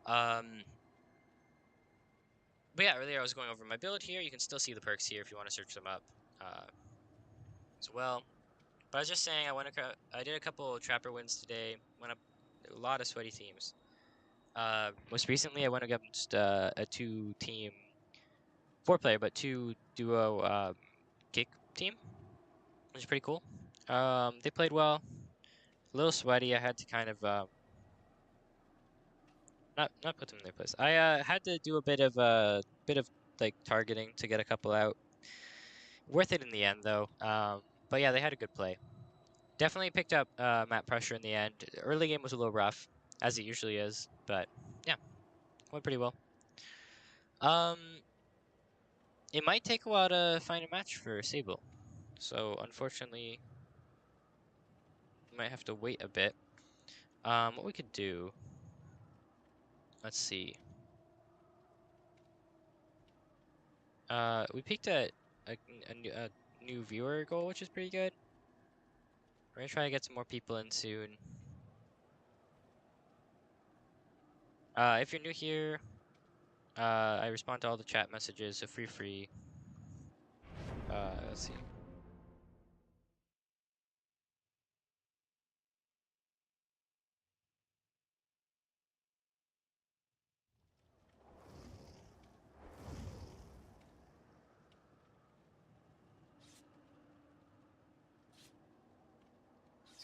A: But yeah, earlier I was going over my build here. You can still see the perks here if you want to search them up as well. But I was just saying, I did a couple Trapper wins today. Went up a lot of sweaty teams. Most recently, I went against a 2-team, 4-player, but 2-duo kick team, which is pretty cool. They played well. A little sweaty. I had to kind of not put them in their place. I had to do a bit of like targeting to get a couple out. Worth it in the end though. But yeah, they had a good play. Definitely picked up map pressure in the end. The early game was a little rough, as it usually is, but yeah, went pretty well. It might take a while to find a match for Sable, so unfortunately, we might have to wait a bit. What we could do, let's see. We picked a new viewer goal, which is pretty good. We're gonna try to get some more people in soon. If you're new here, I respond to all the chat messages, so free. Let's see.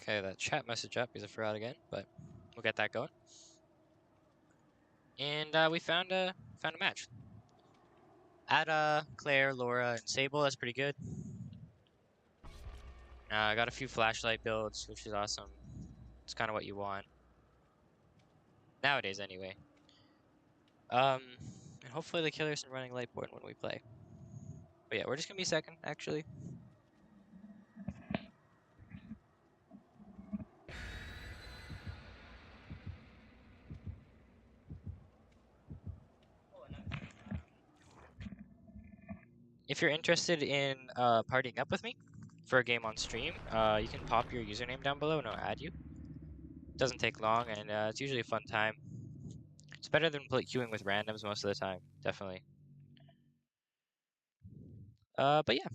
A: Okay, that chat message up because I forgot again, but we'll get that going. And we found a match. Ada, Claire, Laura, and Sable. That's pretty good. I got a few flashlight builds, which is awesome. It's kind of what you want nowadays, anyway. And hopefully the killer isn't running Lightborn when we play. But yeah, we're just gonna be second, actually. If you're interested in partying up with me for a game on stream, you can pop your username down below and I'll add you. Doesn't take long, and it's usually a fun time. It's better than queuing with randoms most of the time, definitely. But yeah.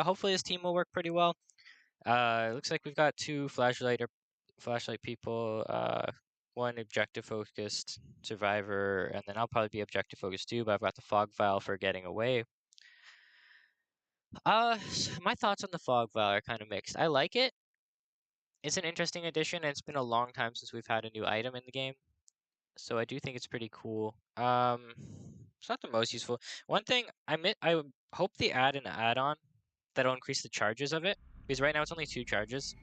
A: Hopefully this team will work pretty well. It looks like we've got 2 flashlight people, one objective focused survivor, and then I'll probably be objective focused too, but I've got the fog vial for getting away. My thoughts on the fog vial are kind of mixed. I like it. It's an interesting addition, and it's been a long time since we've had a new item in the game. So I do think it's pretty cool. It's not the most useful. One thing I hope they add an add-on that'll increase the charges of it, because right now it's only 2 charges,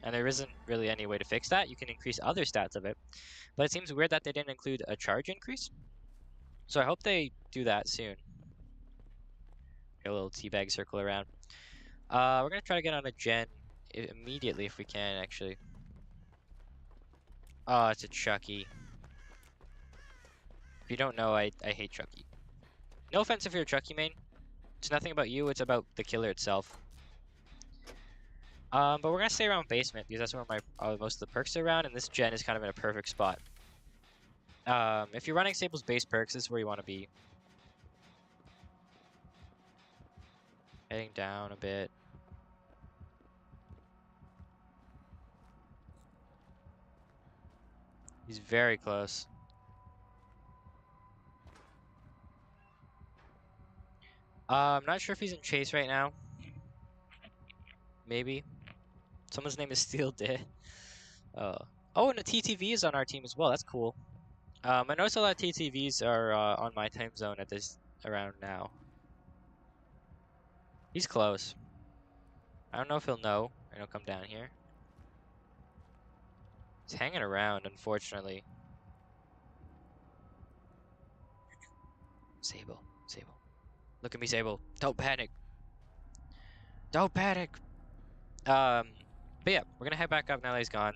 A: and there isn't really any way to fix that. You can increase other stats of it, but it seems weird that they didn't include a charge increase. So I hope they do that soon. A little teabag circle around. We're gonna try to get on a gen immediately if we can, actually. Oh, it's a Chucky. If you don't know, I hate Chucky. No offense if you're a Chucky main. It's nothing about you, it's about the killer itself. But we're gonna stay around basement because that's where most of the perks are around, and this gen is kind of in a perfect spot. If you're running Sable's base perks, this is where you want to be. Heading down a bit. He's very close. I'm not sure if he's in chase right now. Maybe. Someone's name is Steel Dead. Oh, and a TTV is on our team as well. That's cool. I noticed a lot of TTVs are on my time zone at this around now. He's close. I don't know if he'll know and he'll come down here. He's hanging around, unfortunately. Sable. Sable. Look at me, Sable. Don't panic. Don't panic. But yeah, we're gonna head back up now that he's gone.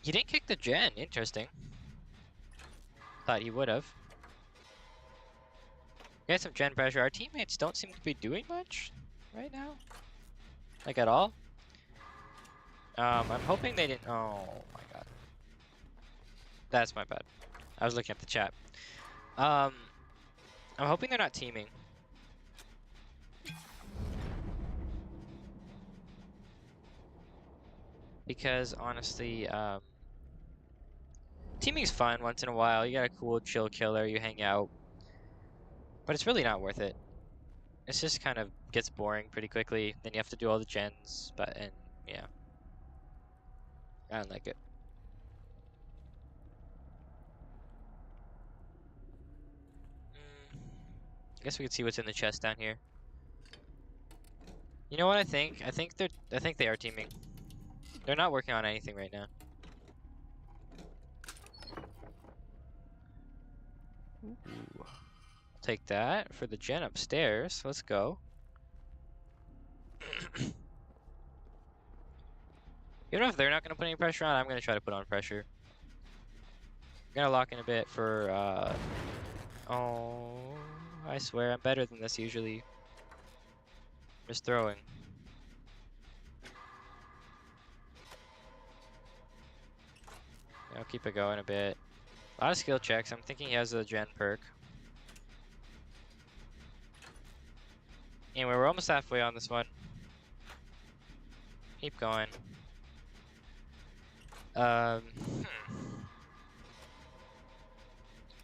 A: He didn't kick the gen. Interesting. Thought he would have. We got some gen pressure. Our teammates don't seem to be doing much right now. Like at all. I'm hoping they didn't. Oh my god. That's my bad. I was looking at the chat. I'm hoping they're not teaming. Because honestly, teaming's fun once in a while. You got a cool chill killer, you hang out. But it's really not worth it. It's just kind of gets boring pretty quickly. Then you have to do all the gens, and yeah. I don't like it. I guess we could see what's in the chest down here. You know what I think? I think they are teaming. They're not working on anything right now. Ooh. Take that for the gen upstairs. Let's go. You know, if they're not going to put any pressure on, I'm going to try to put on pressure. I'm going to lock in a bit for, oh, I swear I'm better than this usually. Just throwing. I'll keep it going a bit. A lot of skill checks. I'm thinking he has a gen perk. Anyway, we're almost halfway on this one. Keep going. I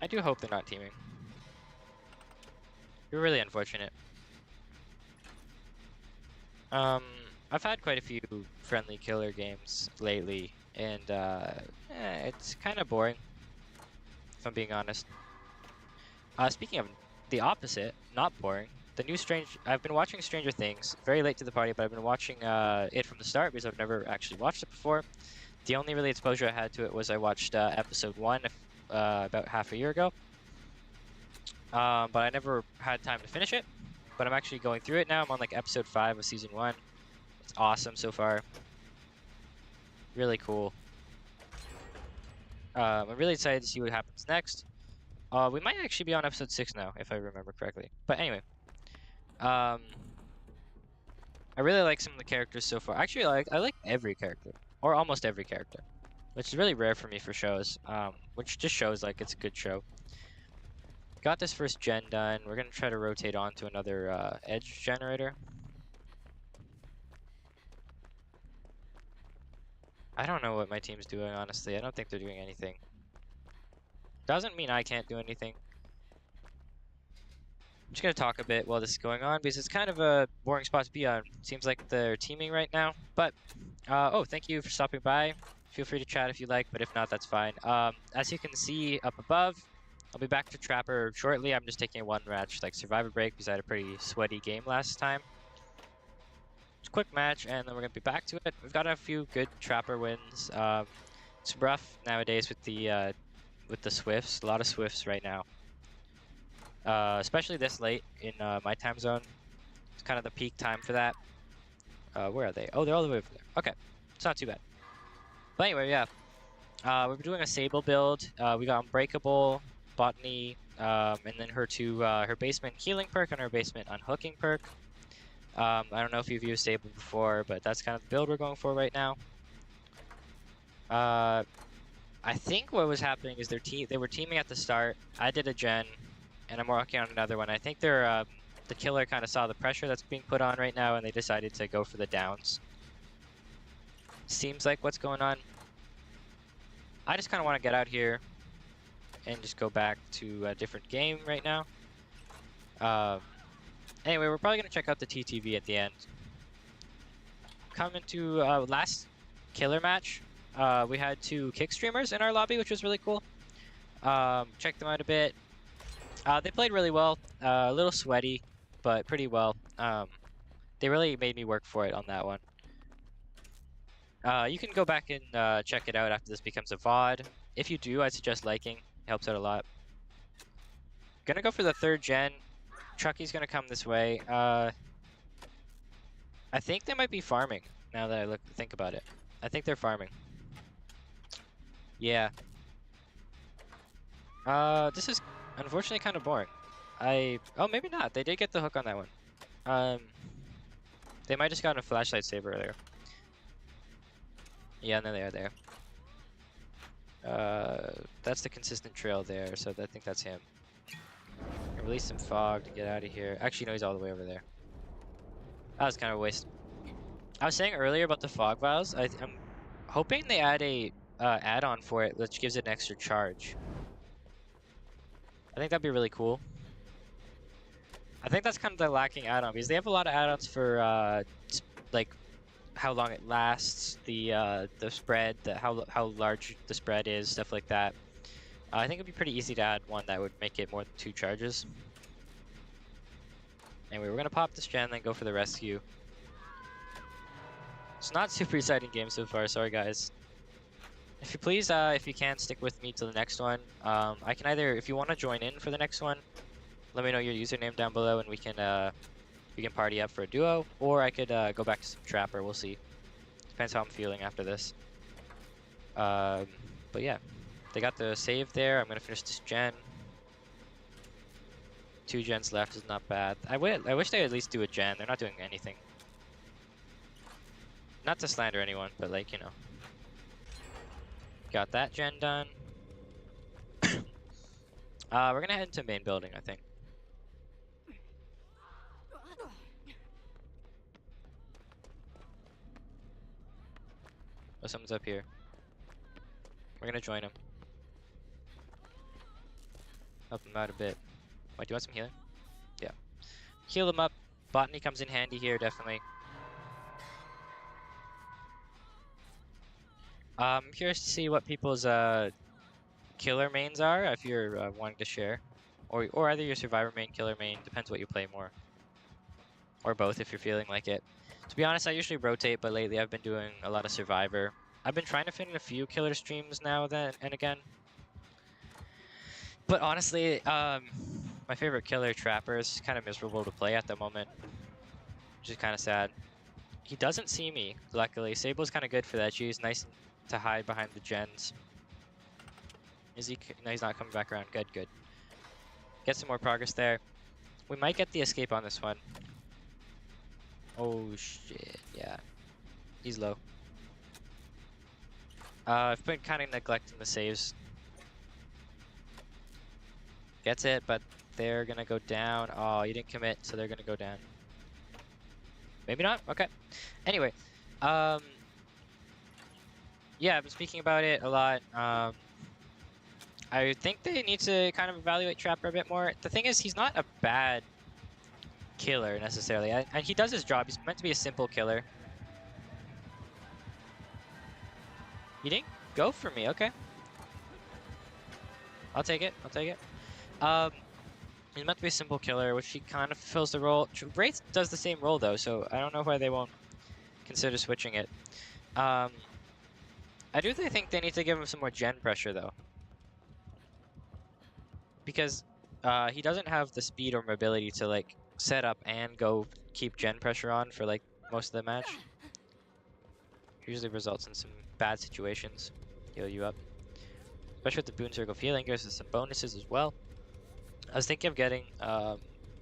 A: do hope they're not teaming. You're really unfortunate. I've had quite a few friendly killer games lately, and it's kind of boring, if I'm being honest. Speaking of the opposite, not boring, the new I've been watching Stranger Things, very late to the party, but I've been watching it from the start because I've never actually watched it before. The only really exposure I had to it was I watched episode 1 about half a year ago. But I never had time to finish it. But I'm actually going through it now. I'm on like episode 5 of season 1. It's awesome so far. Really cool. I'm really excited to see what happens next. We might actually be on episode 6 now, if I remember correctly. But anyway. I really like some of the characters so far. Actually, I like every character. Or almost every character. Which is really rare for me for shows. Which just shows like it's a good show. Got this first gen done. We're going to try to rotate on to another edge generator. I don't know what my team's doing, honestly. I don't think they're doing anything. Doesn't mean I can't do anything. I'm just going to talk a bit while this is going on because it's kind of a boring spot to be on. Seems like they're teaming right now. But, oh, thank you for stopping by. Feel free to chat if you like, but if not, that's fine. As you can see up above, I'll be back to Trapper shortly. I'm just taking a one-match like survivor break because I had a pretty sweaty game last time. Just a quick match, and then we're gonna be back to it. We've got a few good Trapper wins. It's rough nowadays with the Swifts. A lot of Swifts right now, especially this late in my time zone. It's kind of the peak time for that. Where are they? Oh, they're all the way over there. Okay, it's not too bad. But anyway, yeah. We're doing a Sable build. We got Unbreakable, Botany, and then her basement healing perk and her basement unhooking perk. I don't know if you've used Sable before, but that's kind of the build we're going for right now. I think what was happening is they were teaming at the start. I did a gen, and I'm working on another one. I think the killer kind of saw the pressure that's being put on right now, and they decided to go for the downs. Seems like what's going on. I just kind of want to get out here and just go back to a different game right now. Anyway, we're probably going to check out the TTV at the end. Coming to last killer match. We had 2 kick streamers in our lobby, which was really cool. Checked them out a bit. They played really well. A little sweaty, but pretty well. They really made me work for it on that one. You can go back and check it out after this becomes a VOD. If you do, I suggest liking. It helps out a lot. Gonna go for the 3rd gen. Trucky's gonna come this way. I think they might be farming now that I think about it. I think they're farming. Yeah. This is unfortunately kind of boring. Oh, maybe not. They did get the hook on that one. They might just gotten a flashlight saber earlier. Yeah, no, they are there. That's the consistent trail there, so I think that's him. Release some fog to get out of here. Actually, no, he's all the way over there. That was kind of a waste. I was saying earlier about the fog vials. I'm hoping they add a add-on for it, which gives it an extra charge. I think that'd be really cool. I think that's kind of the lacking add-on because they have a lot of add-ons for like how long it lasts, the spread, how large the spread is, stuff like that. I think it'd be pretty easy to add one that would make it more than 2 charges. Anyway, we're gonna pop this gen, then go for the rescue. It's not super exciting game so far. Sorry, guys. If you please, if you can, stick with me to the next one. I can either, if you want to join in for the next one, let me know your username down below, and we can party up for a duo, or I could go back to some Trapper. We'll see. Depends how I'm feeling after this. But yeah, they got the save there. I'm gonna finish this gen. 2 gens left is not bad. I wish they would at least do a gen. They're not doing anything. Not to slander anyone, but like, you know. Got that gen done. We're gonna head into main building, I think. Oh, someone's up here. We're gonna join him. Help him out a bit. Wait, do you want some healing? Yeah. Heal him up. Botany comes in handy here, definitely. I'm curious to see what people's killer mains are, if you're wanting to share. Or either your survivor main, killer main, depends what you play more. Or both if you're feeling like it. To be honest, I usually rotate, but lately I've been doing a lot of survivor. I've been trying to fit in a few killer streams now and again. But honestly, my favorite killer, Trapper, is kind of miserable to play at the moment. Which is kind of sad. He doesn't see me, luckily. Sable's kind of good for that. She's nice to hide behind the gens. Is he? No, he's not coming back around. Good, good. Get some more progress there. We might get the escape on this one. Oh shit, yeah. He's low. I've been kind of neglecting the saves. Gets it, but they're gonna go down. Oh, you didn't commit, so they're gonna go down. Maybe not? Okay. Anyway, yeah, I've been speaking about it a lot. I think they need to kind of evaluate Trapper a bit more. The thing is, he's not a bad killer necessarily, and he does his job. He's meant to be a simple killer. He didn't go for me. Okay. I'll take it. I'll take it. He's meant to be a simple killer, which he kind of fulfills the role. Wraith does the same role though, so I don't know why they won't consider switching it. I do think they need to give him some more gen pressure though, because he doesn't have the speed or mobility to like set up and go keep gen pressure on for like most of the match. Usually results in some bad situations. Heal you up, especially with the Boon Circle Feeling. Gives us some bonuses as well. I was thinking of getting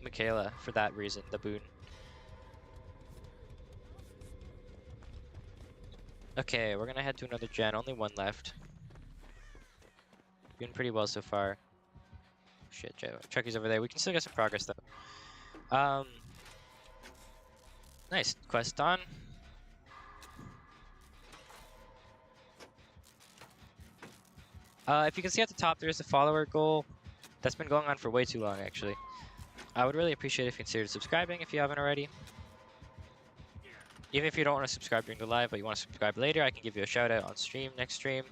A: Michaela for that reason, the boon. Okay, we're gonna head to another gen. Only one left. Doing pretty well so far. Shit, Chucky's over there. We can still get some progress though. Nice. Quest done. If you can see at the top, there's a follower goal. That's been going on for way too long, actually. I would really appreciate if you considered subscribing if you haven't already. Even if you don't want to subscribe during the live, but you want to subscribe later, I can give you a shout out on stream, next stream.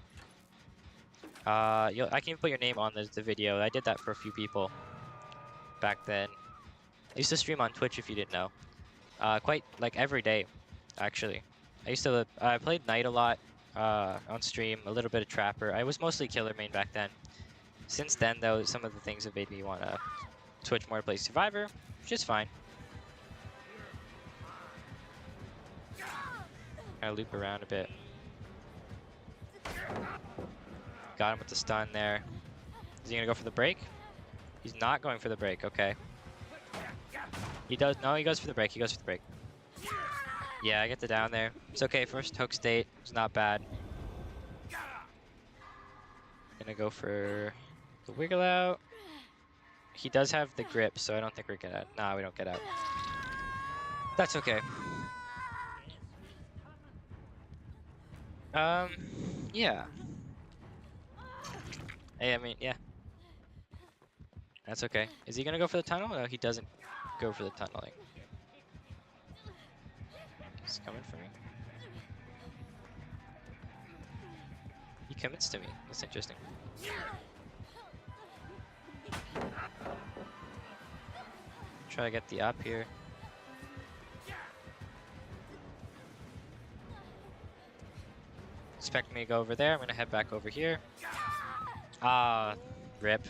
A: I can even put your name on the video. I did that for a few people. back then. I used to stream on Twitch if you didn't know. Quite like every day, actually. I played Knight a lot on stream, a little bit of Trapper. I was mostly Killer main back then. Since then, though, some of the things have made me want to switch more to play Survivor, which is fine. Kind of loop around a bit. Got him with the stun there. Is he gonna go for the break? He's not going for the break. Okay. He does. No, he goes for the break. He goes for the break. Yeah, I get the down there. It's okay. First hook state. It's not bad. Gonna go for the wiggle out. He does have the grip, so I don't think we're get out. Nah, we don't get out. That's okay. Yeah. Hey, I mean, yeah. That's okay. Is he gonna go for the tunnel? No, he doesn't go for the tunneling. He's coming for me. He commits to me. That's interesting. Try to get the up here. Expect me to go over there. I'm gonna head back over here. Ah, rip.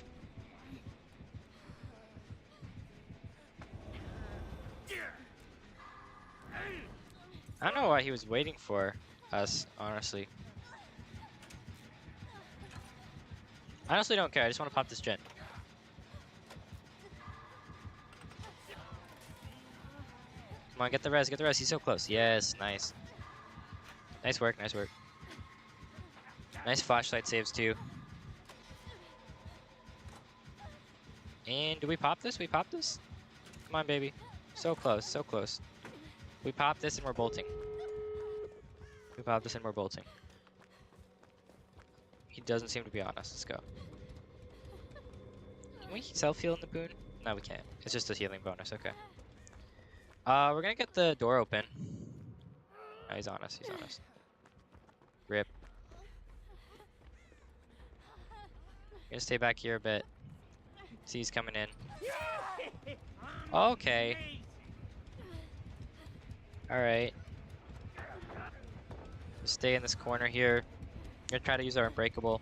A: I don't know why he was waiting for us, honestly. I honestly don't care. I just want to pop this gen. Come on, get the res, get the res. He's so close. Yes, nice. Nice work, nice work. Nice flashlight saves too. And do we pop this? We pop this? Come on, baby. So close, so close. We pop this and we're bolting. We pop this and we're bolting. He doesn't seem to be on us. Let's go. Can we self-heal in the boon? No, we can't. It's just a healing bonus. Okay. We're gonna get the door open. Oh, he's on us. He's on us. Rip. Gonna stay back here a bit. See, he's coming in. Okay. Alright. Stay in this corner here. Gonna try to use our unbreakable.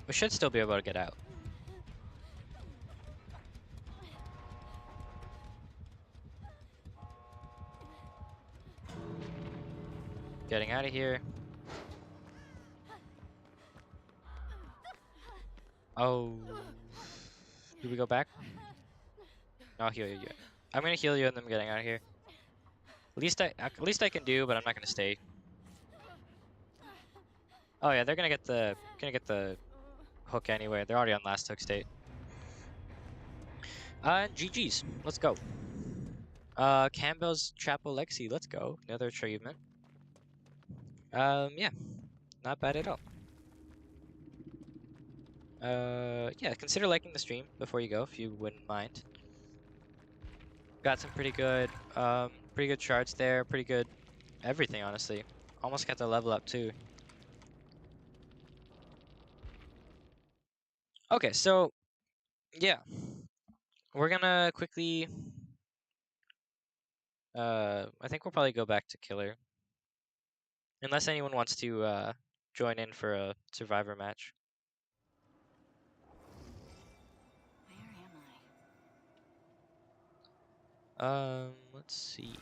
A: We should still be able to get out. Getting out of here. Oh. Do we go back? No, I'll heal you. I'm gonna heal you and then I'm getting out of here. Least I can do, but I'm not gonna stay. Oh yeah, they're gonna get the hook anyway. They're already on last hook state. GG's. Let's go. Campbell's Chapel Lexi. Let's go. Another achievement. Yeah, not bad at all. Yeah, consider liking the stream before you go, if you wouldn't mind. Got some pretty good shards there, pretty good everything, honestly. Almost got the level up too. Okay, so yeah, we're gonna quickly. I think we'll probably go back to Killer, unless anyone wants to join in for a Survivor match.
B: Where am I?
A: Let's see.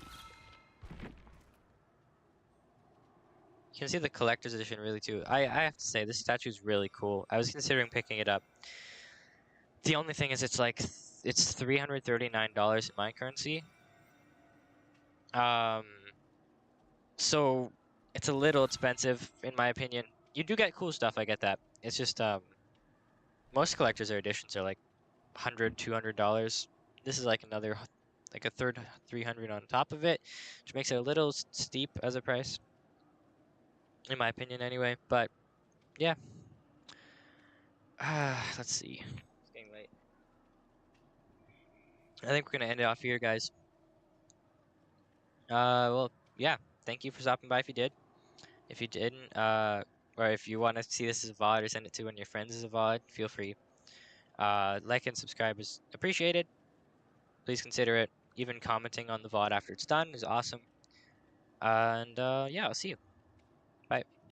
A: You can see the collector's edition really too. I have to say this statue is really cool. I was considering picking it up. The only thing is it's $339 in my currency. So it's a little expensive in my opinion. You do get cool stuff, I get that. It's just most collector's editions are like $100, $200. This is like another like a third $300 on top of it, which makes it a little steep as a price. In my opinion anyway, but yeah. Let's see. It's getting late. I think we're gonna end it off here, guys. Well, yeah. Thank you for stopping by if you did. If you didn't, or if you want to see this as a VOD or send it to one of your friends as a VOD, feel free. Like and subscribe is appreciated. Please consider it. Even commenting on the VOD after it's done is awesome. And yeah, I'll see you.